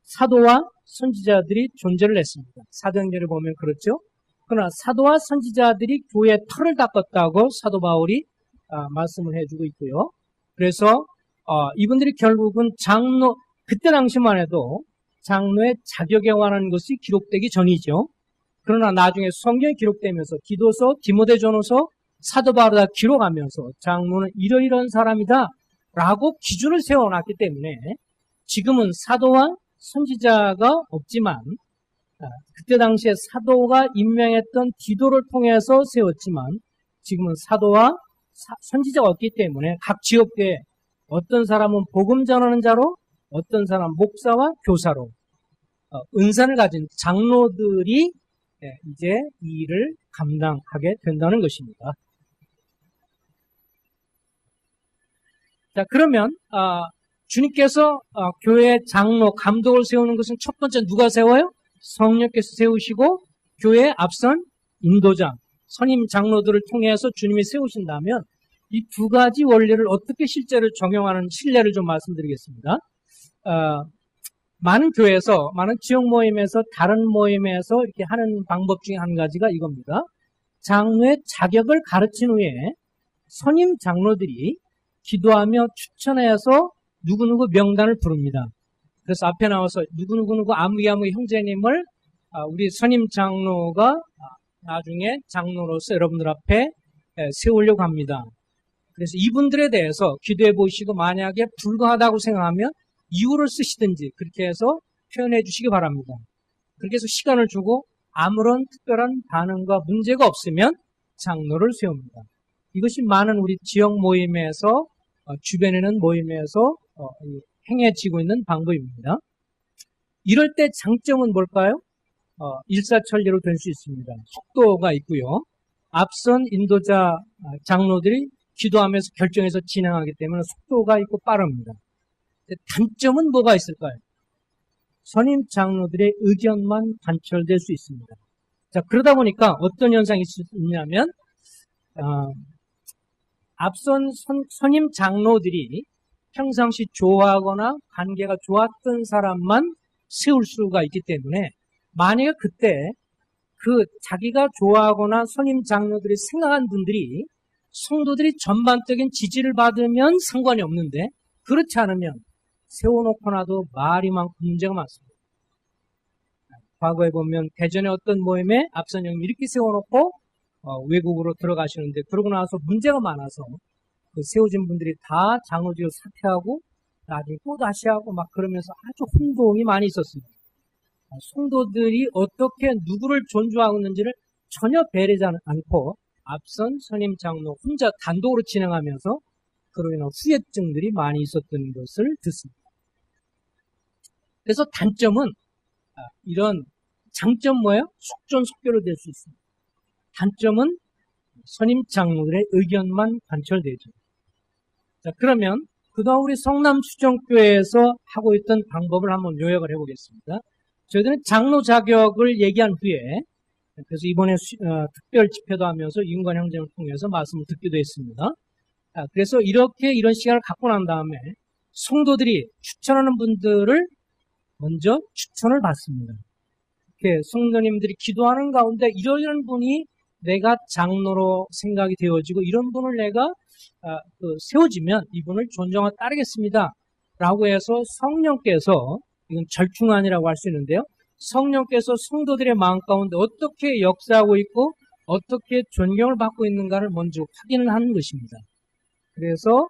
사도와 선지자들이 존재를 했습니다. 사도행전을 보면 그렇죠. 그러나 사도와 선지자들이 교회의 털을 닦았다고 사도 바울이 말씀을 해주고 있고요. 그래서 이분들이 결국은 그때 당시만 해도 장로의 자격에 관한 것이 기록되기 전이죠. 그러나 나중에 성경이 기록되면서 디도서, 디모데전후서, 사도 바울이 다 기록하면서 장로는 이러이러한 사람이다 라고 기준을 세워놨기 때문에 지금은 사도와 선지자가 없지만 그때 당시에 사도가 임명했던 디도를 통해서 세웠지만 지금은 사도와 선지자가 없기 때문에 각 지역교회 어떤 사람은 복음 전하는 자로 어떤 사람은 목사와 교사로 은사를 가진 장로들이 이제 이 일을 감당하게 된다는 것입니다. 자, 그러면 주님께서 교회 장로, 감독을 세우는 것은 첫 번째 누가 세워요? 성령께서 세우시고 교회의 앞선 인도자, 선임 장로들을 통해서 주님이 세우신다면 이 두 가지 원리를 어떻게 실제로 적용하는 실례를 좀 말씀드리겠습니다. 많은 교회에서, 많은 지역 모임에서, 다른 모임에서 이렇게 하는 방법 중에 한 가지가 이겁니다. 장로의 자격을 가르친 후에 선임 장로들이 기도하며 추천해서 누구누구 명단을 부릅니다. 그래서 앞에 나와서 누구누구 아무개 형제님을 우리 선임 장로가 나중에 장로로서 여러분들 앞에 세우려고 합니다. 그래서 이분들에 대해서 기도해 보시고 만약에 불가하다고 생각하면 이유를 쓰시든지 그렇게 해서 표현해 주시기 바랍니다. 그렇게 해서 시간을 주고 아무런 특별한 반응과 문제가 없으면 장로를 세웁니다. 이것이 많은 우리 지역 모임에서 주변에는 모임에서 행해지고 있는 방법입니다. 이럴 때 장점은 뭘까요? 일사천리로 될 수 있습니다. 속도가 있고요. 앞선 인도자 장로들이 기도하면서 결정해서 진행하기 때문에 속도가 있고 빠릅니다. 단점은 뭐가 있을까요? 선임 장로들의 의견만 관철될 수 있습니다. 자, 그러다 보니까 어떤 현상이 있냐면 앞선 선임 장로들이 평상시 좋아하거나 관계가 좋았던 사람만 세울 수가 있기 때문에 만약에 그때 자기가 좋아하거나 선임 장로들이 생각한 분들이 성도들이 전반적인 지지를 받으면 상관이 없는데 그렇지 않으면 세워놓고 나도 말이 많고 문제가 많습니다. 과거에 보면 대전의 어떤 모임에 앞선 형님 이렇게 세워놓고 외국으로 들어가시는데 그러고 나서 문제가 많아서 그 세워진 분들이 다 장로직을 사퇴하고 나중에 또 다시 하고 막 그러면서 아주 혼동이 많이 있었습니다. 성도들이 어떻게 누구를 존중하고 있는지를 전혀 배려하지 않고 앞선 선임 장로 혼자 단독으로 진행하면서 그로 인한 후회증들이 많이 있었던 것을 듣습니다. 그래서 단점은 이런 장점 뭐예요? 속전속결로 될 수 있습니다. 단점은 선임 장로들의 의견만 관철되죠. 자, 그러면 그동안 우리 성남수정교회에서 하고 있던 방법을 한번 요약을 해보겠습니다. 저희들은 장로 자격을 얘기한 후에 그래서 이번에 특별 집회도 하면서 이윤관 형제를 통해서 말씀을 듣기도 했습니다. 그래서 이런 시간을 갖고 난 다음에 성도들이 추천하는 분들을 먼저 추천을 받습니다. 이렇게 성도님들이 기도하는 가운데 이런 분이 내가 장로로 생각이 되어지고 이런 분을 내가 세워지면 이분을 존중하고 따르겠습니다. 라고 해서 성령께서 이건 절충안이라고 할 수 있는데요. 성령께서 성도들의 마음 가운데 어떻게 역사하고 있고 어떻게 존경을 받고 있는가를 먼저 확인을 하는 것입니다. 그래서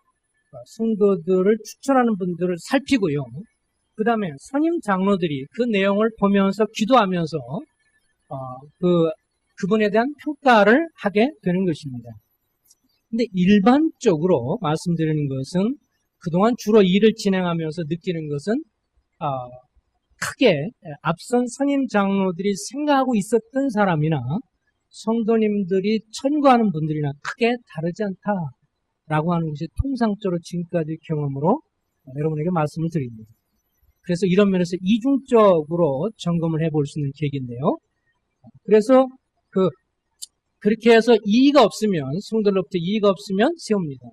성도들을 추천하는 분들을 살피고요. 그 다음에 선임 장로들이 그 내용을 보면서 기도하면서 그분에 대한 평가를 하게 되는 것입니다. 근데 일반적으로 말씀드리는 것은 그동안 주로 일을 진행하면서 느끼는 것은 크게 앞선 선임 장로들이 생각하고 있었던 사람이나 성도님들이 천구하는 분들이나 크게 다르지 않다라고 하는 것이 통상적으로 지금까지 경험으로 여러분에게 말씀을 드립니다. 그래서 이런 면에서 이중적으로 점검을 해볼 수 있는 계기인데요. 그래서 그렇게 해서 이의가 없으면, 성도들로부터 이의가 없으면 세웁니다.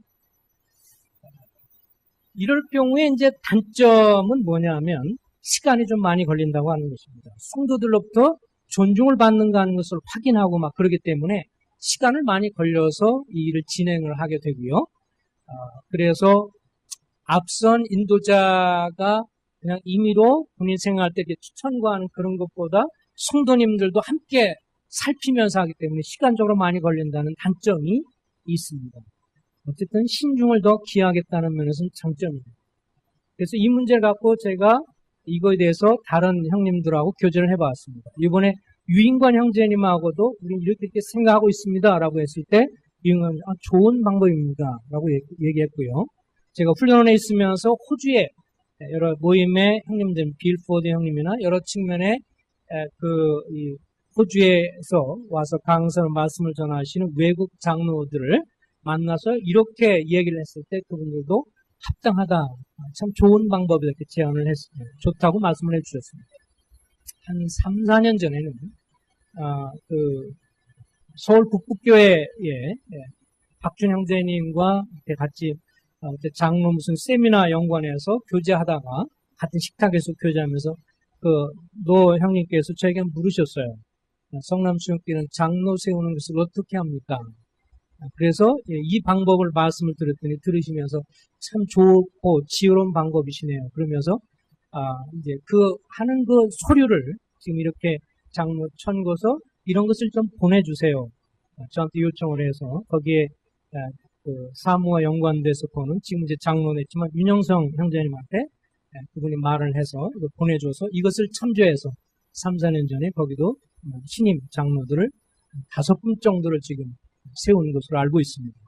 이럴 경우에 이제 단점은 뭐냐면 시간이 좀 많이 걸린다고 하는 것입니다. 성도들로부터 존중을 받는가 하는 것을 확인하고 막 그러기 때문에 시간을 많이 걸려서 이 일을 진행을 하게 되고요. 그래서 앞선 인도자가 그냥 임의로 본인 생각할 때 이렇게 추천과하는 그런 것보다 성도님들도 함께 살피면서 하기 때문에 시간적으로 많이 걸린다는 단점이 있습니다. 어쨌든 신중을 더 기하겠다는 면에서는 장점입니다. 그래서 이 문제를 갖고 제가 이거에 대해서 다른 형님들하고 교제를 해봤습니다. 이번에 유인관 형제님하고도 우리는 이렇게 생각하고 있습니다 라고 했을 때 유인관 좋은 방법입니다 라고 얘기했고요. 제가 훈련원에 있으면서 호주에 여러 모임의 형님들, 빌포드 형님이나 여러 측면의 호주에서 와서 강사로 말씀을 전하시는 외국 장로들을 만나서 이렇게 얘기를 했을 때 그분들도 합당하다, 참 좋은 방법이다 이렇게 제안을 했습니다. 좋다고 말씀을 해주셨습니다. 한 3, 4년 전에는 서울 북북교회에 박준 형제님과 같이 장로 무슨 세미나 연관해서 교제하다가 같은 식탁에서 교제하면서 노 형님께서 저에게 물으셨어요. 성남수영교회는 장로 세우는 것을 어떻게 합니까? 그래서 이 방법을 말씀을 드렸더니 들으시면서 참 좋고 지혜로운 방법이시네요. 그러면서 이제 하는 소류를 지금 이렇게 장로 천거서 이런 것을 좀 보내주세요. 저한테 요청을 해서 거기에 사무와 연관돼서 보는 지금 이제 장로는 했지만 윤영성 형제님한테 그분이 말을 해서 보내줘서 이것을 참조해서 3, 4년 전에 거기도 신임 장로들을 5분 정도를 지금 세운 것으로 알고 있습니다.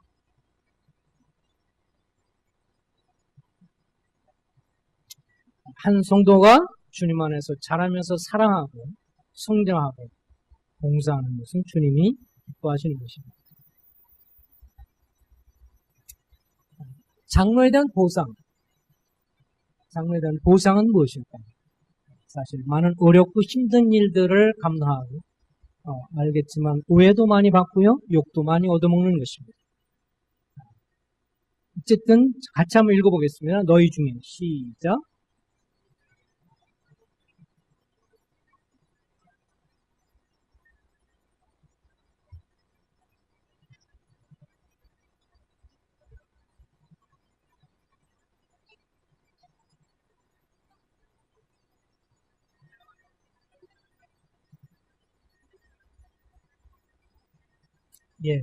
한 성도가 주님 안에서 자라면서 사랑하고 성장하고 봉사하는 것은 주님이 기뻐하시는 것입니다. 장로에 대한 보상. 장로에 대한 보상은 무엇일까? 사실 많은 어렵고 힘든 일들을 감당하고 알겠지만 오해도 많이 받고요. 욕도 많이 얻어먹는 것입니다. 어쨌든 같이 한번 읽어보겠습니다. 너희 중에 시작. 예.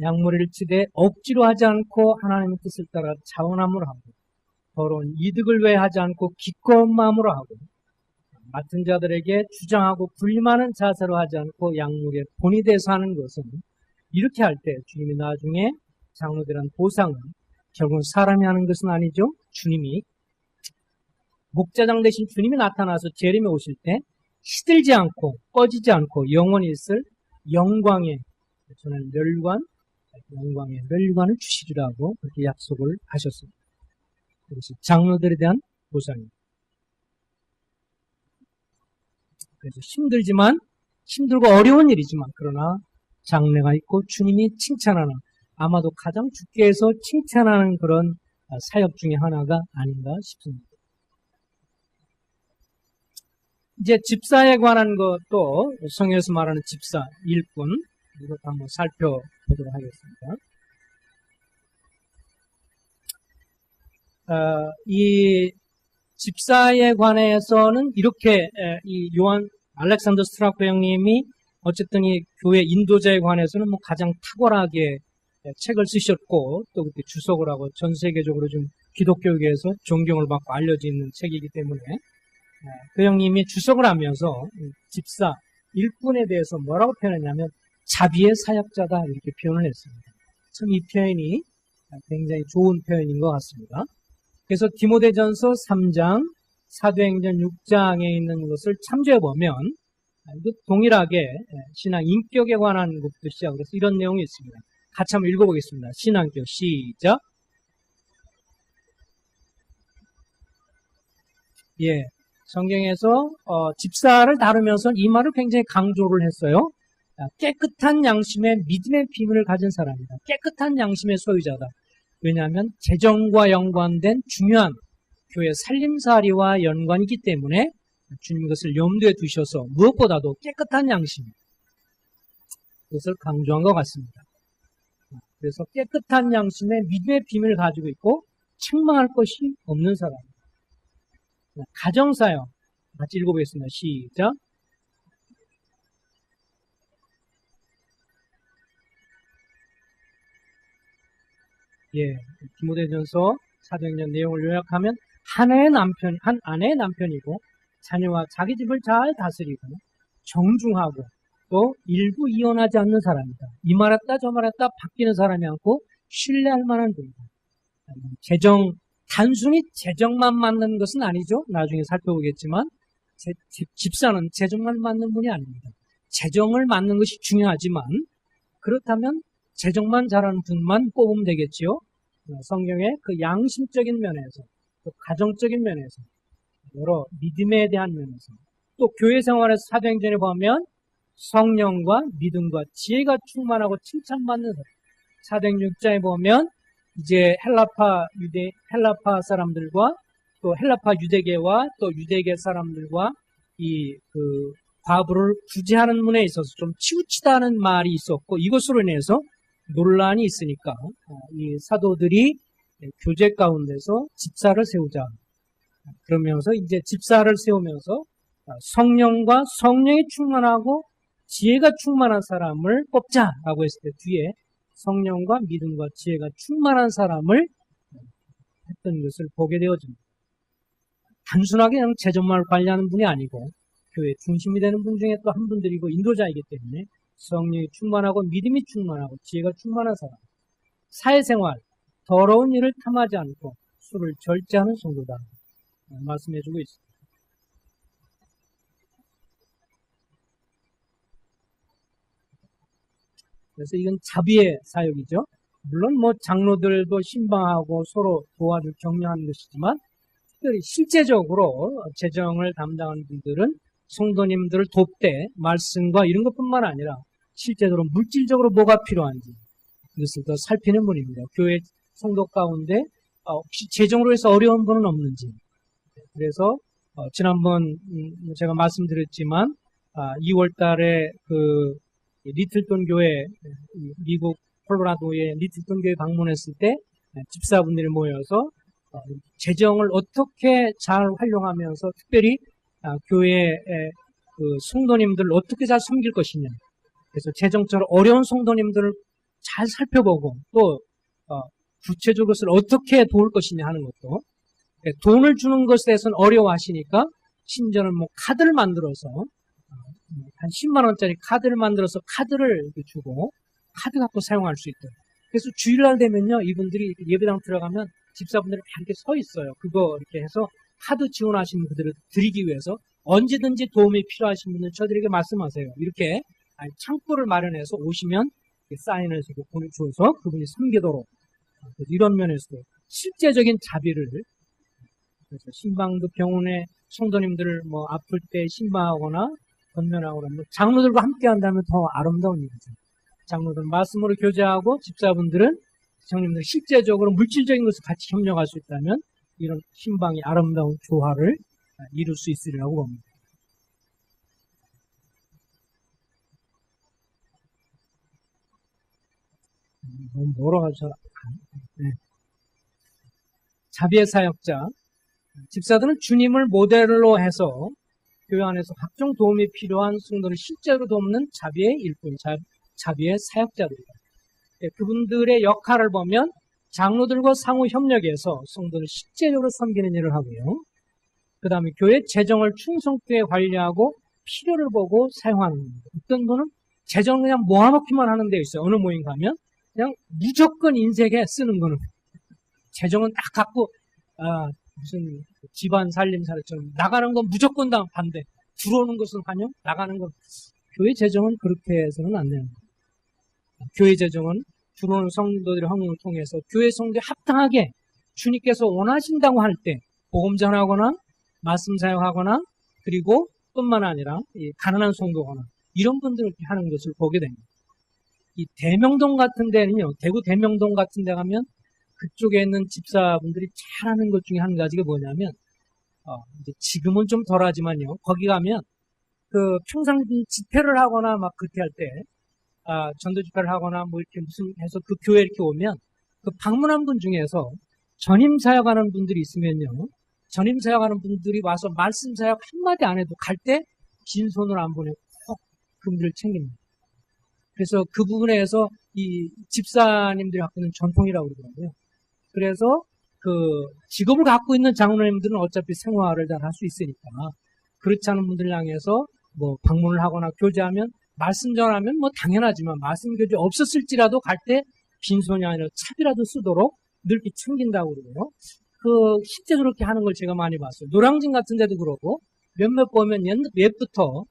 약물을 치되 억지로 하지 않고 하나님의 뜻을 따라 자원함으로 하고 더러운 이득을 외하지 않고 기꺼운 마음으로 하고 맡은 자들에게 주장하고 불림하는 자세로 하지 않고 약물에 본이 돼서 하는 것은 이렇게 할 때 주님이 나중에 장로들한 보상은 결국은 사람이 하는 것은 아니죠. 주님이 목자장 대신 주님이 나타나서 재림에 오실 때 시들지 않고 꺼지지 않고 영원히 있을 영광의 저는 영광의 멸관을 주시리라고 그렇게 약속을 하셨습니다. 그래서 장로들에 대한 보상입니다. 그래서 힘들고 어려운 일이지만 그러나 장래가 있고 주님이 칭찬하는 아마도 가장 주께 해서 칭찬하는 그런 사역 중에 하나가 아닌가 싶습니다. 이제 집사에 관한 것도 성경에서 말하는 집사, 일꾼 이것도 한번 살펴보도록 하겠습니다. 이 집사에 관해서는 이렇게 이 요한 알렉산더 스트라코 형님이 어쨌든 이 교회 인도자에 관해서는 뭐 가장 탁월하게 책을 쓰셨고 또 그때 주석을 하고 전 세계적으로 좀 기독교계에서 존경을 받고 알려져 있는 책이기 때문에 그 형님이 주석을 하면서 집사, 일꾼에 대해서 뭐라고 표현했냐면 자비의 사역자다 이렇게 표현을 했습니다. 참 이 표현이 굉장히 좋은 표현인 것 같습니다. 그래서 디모데전서 3장, 사도행전 6장에 있는 것을 참조해보면 동일하게 신앙 인격에 관한 것부터 시작해서 이런 내용이 있습니다. 같이 한번 읽어보겠습니다. 신앙교 시작. 예, 성경에서 집사를 다루면서 이 말을 굉장히 강조를 했어요. 깨끗한 양심의 믿음의 비밀을 가진 사람이다. 깨끗한 양심의 소유자다. 왜냐하면 재정과 연관된 중요한 교회 살림살이와 연관이기 때문에 주님 그것을 염두에 두셔서 무엇보다도 깨끗한 양심, 그것을 강조한 것 같습니다. 그래서 깨끗한 양심의 믿음의 비밀을 가지고 있고 책망할 것이 없는 사람. 가정사역 같이 읽어보겠습니다. 시작. 예, 디모데전서 사도행전 내용을 요약하면 한 아내의 남편이고 자녀와 자기 집을 잘 다스리고 정중하고 또 일부 이혼하지 않는 사람이다. 이 말했다 저 말했다 바뀌는 사람이 않고 신뢰할 만한 분이다. 단순히 재정만 맞는 것은 아니죠. 나중에 살펴보겠지만 집사는 재정만 맞는 분이 아닙니다. 재정을 맞는 것이 중요하지만 그렇다면 재정만 잘하는 분만 뽑으면 되겠지요. 성경의 그 양심적인 면에서 또 가정적인 면에서 여러 믿음에 대한 면에서 또 교회 생활에서 사도행전에 보면 성령과 믿음과 지혜가 충만하고 칭찬받는 사도행전 6장에 보면 이제 헬라파 사람들과 또 헬라파 유대계와 또 유대계 사람들과 과부를 구제하는 문에 있어서 좀 치우치다는 말이 있었고 이것으로 인해서 논란이 있으니까 이 사도들이 교제 가운데서 집사를 세우자. 그러면서 이제 집사를 세우면서 성령과 성령이 충만하고 지혜가 충만한 사람을 뽑자라고 했을 때 뒤에 성령과 믿음과 지혜가 충만한 사람을 했던 것을 보게 되어집니다. 단순하게 그냥 재정만 관리하는 분이 아니고 교회 중심이 되는 분 중에 또 한 분들이고 인도자이기 때문에 성령이 충만하고 믿음이 충만하고 지혜가 충만한 사람. 사회생활, 더러운 일을 탐하지 않고 술을 절제하는 성도다. 말씀해주고 있습니다. 그래서 이건 자비의 사역이죠. 물론 장로들도 신방하고 서로 도와줄 격려하는 것이지만 특별히 실제적으로 재정을 담당하는 분들은 성도님들을 돕되 말씀과 이런 것뿐만 아니라 실제적으로 물질적으로 뭐가 필요한지 이것을 더 살피는 분입니다. 교회 성도 가운데 혹시 재정으로 해서 어려운 분은 없는지. 그래서 지난번 제가 말씀드렸지만 2월 달에 그 리틀톤 교회 미국 콜로라도의 리틀톤 교회 방문했을 때 집사분들이 모여서 재정을 어떻게 잘 활용하면서 특별히 교회의 그 성도님들을 어떻게 잘 섬길 것이냐. 그래서 재정적으로 어려운 성도님들을 잘 살펴보고 또 구체적으로 그것을 어떻게 도울 것이냐 하는 것도 돈을 주는 것에 대해서는 어려워하시니까 심지어는 카드를 만들어서 한 10만 원짜리 카드를 만들어서 카드를 주고 카드 갖고 사용할 수 있도록. 그래서 주일날 되면요 이분들이 예배당 들어가면 집사분들이 다 이렇게 서 있어요. 그거 이렇게 해서 카드 지원하시는 분들을 드리기 위해서 언제든지 도움이 필요하신 분들 저들에게 말씀하세요. 이렇게 창구를 마련해서 오시면 사인을 해서 보내주어서 그분이 섬기도록. 이런 면에서도 실제적인 자비를 그래서 신방도 병원에 성도님들을 아플 때 신방하거나 건면하거나 장로들과 함께 한다면 더 아름다운 일이죠. 장로들 말씀으로 교제하고 집사분들은 장로님들 실제적으로 물질적인 것을 같이 협력할 수 있다면 이런 신방이 아름다운 조화를 이룰 수 있으리라고 봅니다. 너무 멀어가지고 네. 자비의 사역자 집사들은 주님을 모델로 해서 교회 안에서 각종 도움이 필요한 성도를 실제로 돕는 자비의 일꾼, 자비의 사역자들이다. 그분들의 역할을 보면 장로들과 상호 협력해서 성도를 실제적으로 섬기는 일을 하고요. 그 다음에 교회 재정을 충성되게 관리하고 필요를 보고 사용하는 겁니다. 어떤 분은 재정을 그냥 모아놓기만 하는 데 있어요. 어느 모임 가면 그냥 무조건 인색에 쓰는 거는 재정은 딱 갖고 무슨 집안 살림살이처럼 나가는 건 무조건 다 반대, 들어오는 것은 환영, 나가는 건 교회 재정은 그렇게 해서는 안 되는 거예요. 교회 재정은 들어오는 성도들의 헌금을 통해서 교회 성도에 합당하게 주님께서 원하신다고 할 때 복음 전하거나 말씀 사역하거나 그리고 뿐만 아니라 가난한 성도거나 이런 분들을 하는 것을 보게 됩니다. 이 대명동 같은 데는요, 대구 대명동 같은 데 가면 그쪽에 있는 집사분들이 잘하는 것 중에 한 가지가 뭐냐면, 이제 지금은 좀 덜하지만요, 거기 가면 그 평상 집회를 하거나 막 그렇게 할 때, 전도 집회를 하거나 뭐 이렇게 무슨 해서 그 교회 이렇게 오면 그 방문한 분 중에서 전임 사역하는 분들이 있으면요, 전임 사역하는 분들이 와서 말씀 사역 한마디 안 해도 갈 때 빈손으로 안 보내고 꼭 그분들을 챙깁니다. 그래서 그 부분에서 이 집사님들이 갖고 있는 전통이라고 그러더라고요. 그래서 그 직업을 갖고 있는 장로님들은 어차피 생활을 잘 할 수 있으니까 그렇지 않은 분들 향해서 뭐 방문을 하거나 교제하면 말씀 전하면 뭐 당연하지만 말씀 교제 없었을지라도 갈 때 빈손이 아니라 차비라도 쓰도록 늘 이렇게 챙긴다고 그러고요. 그 실제 그렇게 하는 걸 제가 많이 봤어요. 노량진 같은 데도 그러고 몇몇 보면 옛부터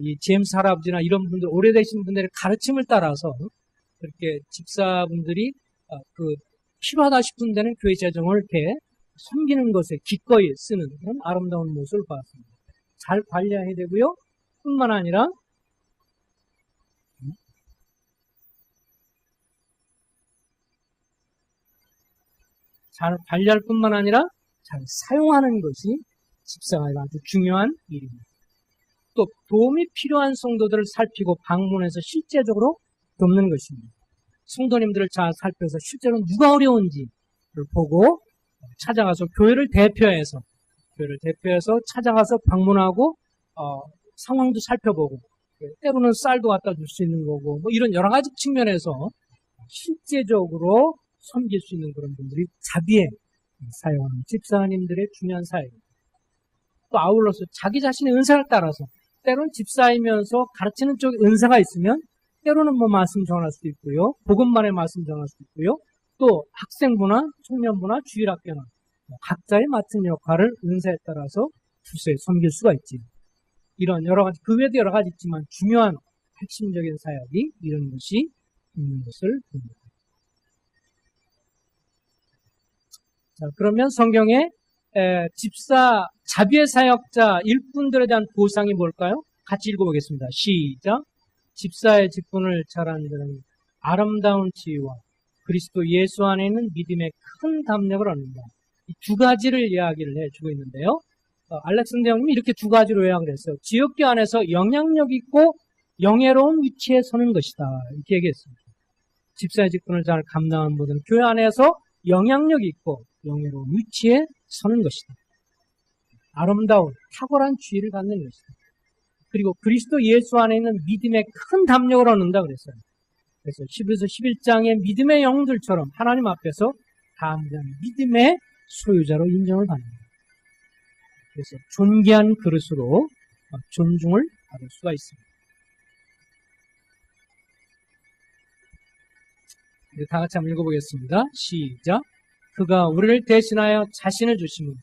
이 제임스 할아버지나 이런 분들 오래되신 분들의 가르침을 따라서 그렇게 집사분들이 그 필요하다 싶은 데는 교회 재정을 이렇게 섬기는 것에 기꺼이 쓰는 그런 아름다운 모습을 봤습니다. 잘 관리해야 되고요. 뿐만 아니라 잘 관리할 뿐만 아니라 잘 사용하는 것이 집사가 아주 중요한 일입니다. 또 도움이 필요한 성도들을 살피고 방문해서 실제적으로 돕는 것입니다. 성도님들을 잘 살펴서 실제로 누가 어려운지를 보고 찾아가서 교회를 대표해서 찾아가서 방문하고 상황도 살펴보고 때로는 쌀도 갖다 줄 수 있는 거고 뭐 이런 여러 가지 측면에서 실제적으로 섬길 수 있는 그런 분들이 자비에 사용하는 집사님들의 중요한 사역입니다. 또 아울러서 자기 자신의 은사를 따라서 때로는 집사이면서 가르치는 쪽에 은사가 있으면 때로는 뭐 말씀 전할 수도 있고요. 복음만의 말씀 전할 수도 있고요. 또 학생부나 청년부나 주일학교나 각자의 맡은 역할을 은사에 따라서 투수에 섬길 수가 있지. 이런 여러 가지, 그 외에도 여러 가지 있지만 중요한 핵심적인 사역이 이런 것이 있는 것을 봅니다. 자, 그러면 성경에 집사, 자비의 사역자 일꾼들에 대한 보상이 뭘까요? 같이 읽어보겠습니다. 시작. 집사의 직분을 잘하는 자는 아름다운 지위와 그리스도 예수 안에 있는 믿음의 큰 담력을 얻는다. 이 두 가지를 이야기를 해주고 있는데요. 알렉산더 형님이 이렇게 두 가지로 요약을 했어요. 지역교 안에서 영향력 있고 영예로운 위치에 서는 것이다. 이렇게 얘기했습니다. 집사의 직분을 잘 감당한 분은 교회 안에서 영향력 있고 영예로운 위치에 서는 것이다. 아름다운 탁월한 지위를 갖는 것이다. 그리고 그리스도 예수 안에 있는 믿음의 큰 담력을 얻는다 그랬어요. 그래서 히브리서 11장의 믿음의 영들처럼 하나님 앞에서 담대한 믿음의 소유자로 인정을 받는다. 그래서 존귀한 그릇으로 존중을 받을 수가 있습니다. 다 같이 한번 읽어보겠습니다. 시작. 그가 우리를 대신하여 자신을 주시면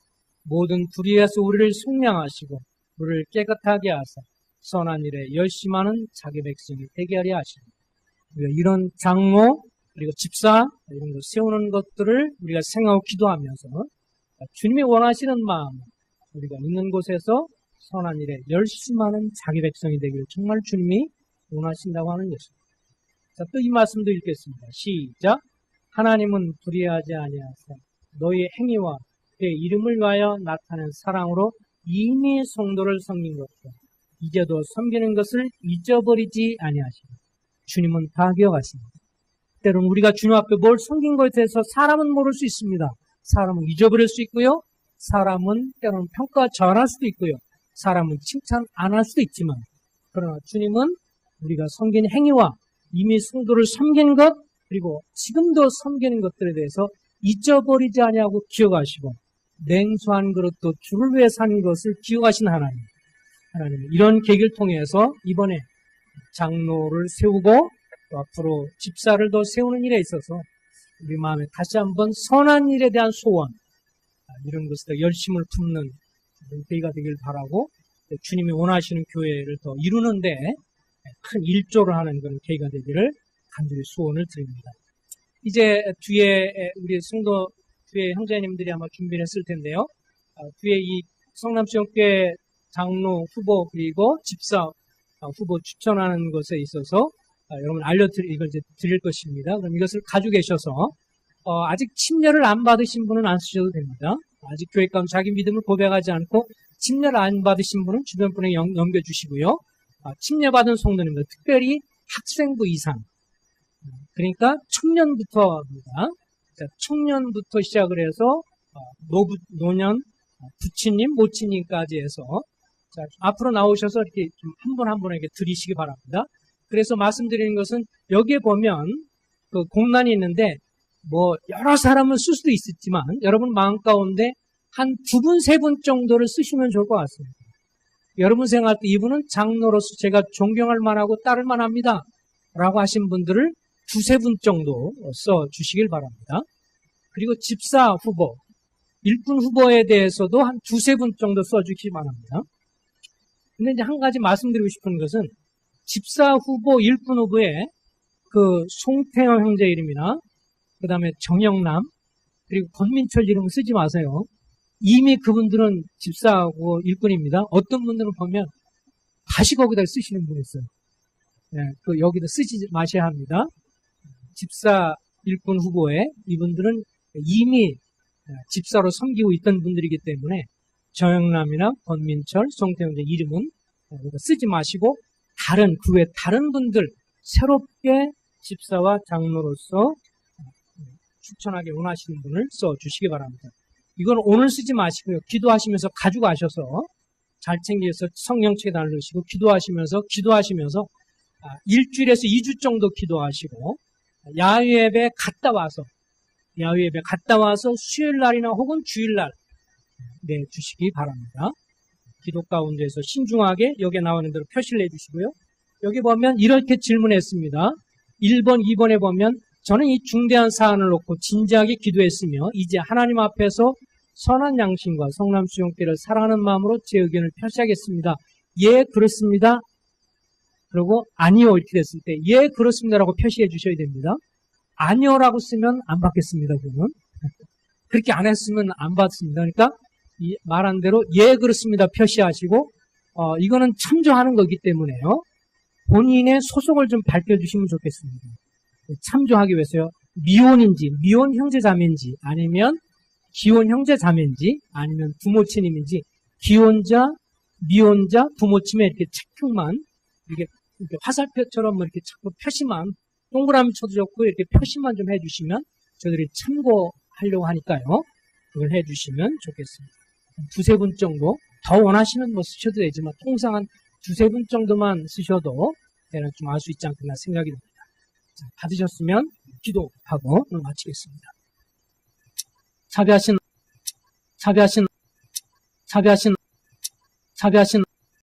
모든 불의에서 우리를 속량하시고 우리를 깨끗하게 하사 선한 일에 열심하는 자기 백성이 되게 하려 하시니 우리가 이런 장로 그리고 집사 이런 거 세우는 것들을 우리가 생각하고 기도하면서 주님이 원하시는 마음 우리가 있는 곳에서 선한 일에 열심하는 자기 백성이 되기를 정말 주님이 원하신다고 하는 것입니다. 자, 또 이 말씀도 읽겠습니다. 시작. 하나님은 불의하지 아니하사 너희의 행위와 그의 이름을 위하여 나타낸 사랑으로 이미 성도를 섬긴 것과 이제도 섬기는 것을 잊어버리지 아니하시고 주님은 다 기억하십니다. 때로는 우리가 주님 앞에 뭘 섬긴 것에 대해서 사람은 모를 수 있습니다. 사람은 잊어버릴 수 있고요. 사람은 때로는 평가 전할 수도 있고요. 사람은 칭찬 안 할 수도 있지만 그러나 주님은 우리가 섬긴 행위와 이미 성도를 섬긴 것 그리고 지금도 섬기는 것들에 대해서 잊어버리지 아니하고 기억하시고 냉수한 그릇도 주를 위해 사는 것을 기억하신 하나님 이런 계기를 통해서 이번에 장로를 세우고 또 앞으로 집사를 더 세우는 일에 있어서 우리 마음에 다시 한번 선한 일에 대한 소원, 이런 것에 더 열심을 품는 교회가 되길 바라고, 주님이 원하시는 교회를 더 이루는데 큰 일조를 하는 그런 교회가 되기를 간절히 소원을 드립니다. 이제 뒤에 우리 성도 뒤에 형제님들이 아마 준비를 했을 텐데요. 뒤에 이 성남시형교회 장로 후보 그리고 집사 후보 추천하는 것에 있어서 여러분 이걸 이제 드릴 것입니다. 그럼 이것을 가지고 계셔서 아직 침례를 안 받으신 분은 안 쓰셔도 됩니다. 아직 교회 가운데 자기 믿음을 고백하지 않고 침례를 안 받으신 분은 주변 분에게 넘겨주시고요. 침례 받은 성도님들, 특별히 학생부 이상, 그러니까 청년부터입니다. 자, 청년부터 시작을 해서 노년, 부친님, 모친님까지 해서 자, 앞으로 나오셔서 이렇게 좀 한 분 한 분에게 드리시기 바랍니다. 그래서 말씀드리는 것은 여기에 보면 그 공란이 있는데 뭐 여러 사람을 쓸 수도 있었지만 여러분 마음 가운데 한 두 분, 세 분 정도를 쓰시면 좋을 것 같습니다. 여러분 생각할 때 이분은 장로로서 제가 존경할 만하고 따를 만합니다. 라고 하신 분들을 두세 분 정도 써주시길 바랍니다. 그리고 집사 후보, 일꾼 후보에 대해서도 한 두세 분 정도 써주시기 바랍니다. 근데 이제 한 가지 말씀드리고 싶은 것은 집사 후보, 일꾼 후보에 그 송태영 형제 이름이나 그 다음에 정영남 그리고 권민철 이름 쓰지 마세요. 이미 그분들은 집사하고 일꾼입니다. 어떤 분들은 보면 다시 거기다 쓰시는 분이 있어요. 네, 그 여기다 쓰지 마셔야 합니다. 집사 일꾼 후보에 이분들은 이미 집사로 섬기고 있던 분들이기 때문에 정영남이나 권민철, 송태영 이름은 쓰지 마시고 다른 그 외 다른 분들 새롭게 집사와 장로로서 추천하기 원하시는 분을 써주시기 바랍니다. 이건 오늘 쓰지 마시고요. 기도하시면서 가지고 가셔서 잘 챙겨서 성령책에 달으시고 기도하시면서 일주일에서 2주 정도 기도하시고 야외예배 갔다 와서 수요일 날이나 혹은 주일날 내주시기 바랍니다. 기도 가운데서 신중하게 여기에 나오는 대로 표시를 해주시고요. 여기 보면 이렇게 질문했습니다. 1번, 2번에 보면 저는 이 중대한 사안을 놓고 진지하게 기도했으며 이제 하나님 앞에서 선한 양심과 성남수용교회를 사랑하는 마음으로 제 의견을 표시하겠습니다. 예, 그렇습니다. 그리고 아니요 이렇게 됐을 때 예, 그렇습니다라고 표시해 주셔야 됩니다. 아니요라고 쓰면 안 받겠습니다. 그러면 그렇게 안 했으면 안 받습니다. 그러니까 이 말한 대로 예, 그렇습니다 표시하시고 이거는 참조하는 거기 때문에요. 본인의 소속을 좀 밝혀주시면 좋겠습니다. 참조하기 위해서요. 미혼인지, 미혼 형제자매인지, 아니면 기혼 형제자매인지, 아니면 부모친님인지, 기혼자, 미혼자, 부모침에 이렇게 체크만, 이렇게 화살표처럼 이렇게 자꾸 표시만, 동그라미 쳐도 좋고, 이렇게 표시만 좀 해주시면, 저희들이 참고하려고 하니까요. 그걸 해주시면 좋겠습니다. 두세 분 정도, 더 원하시면 뭐 쓰셔도 되지만, 통상 한 두세 분 정도만 쓰셔도, 내가 좀 알 수 있지 않겠나 생각이 듭니다. 자, 받으셨으면 기도하고 오늘 마치겠습니다. 자비하신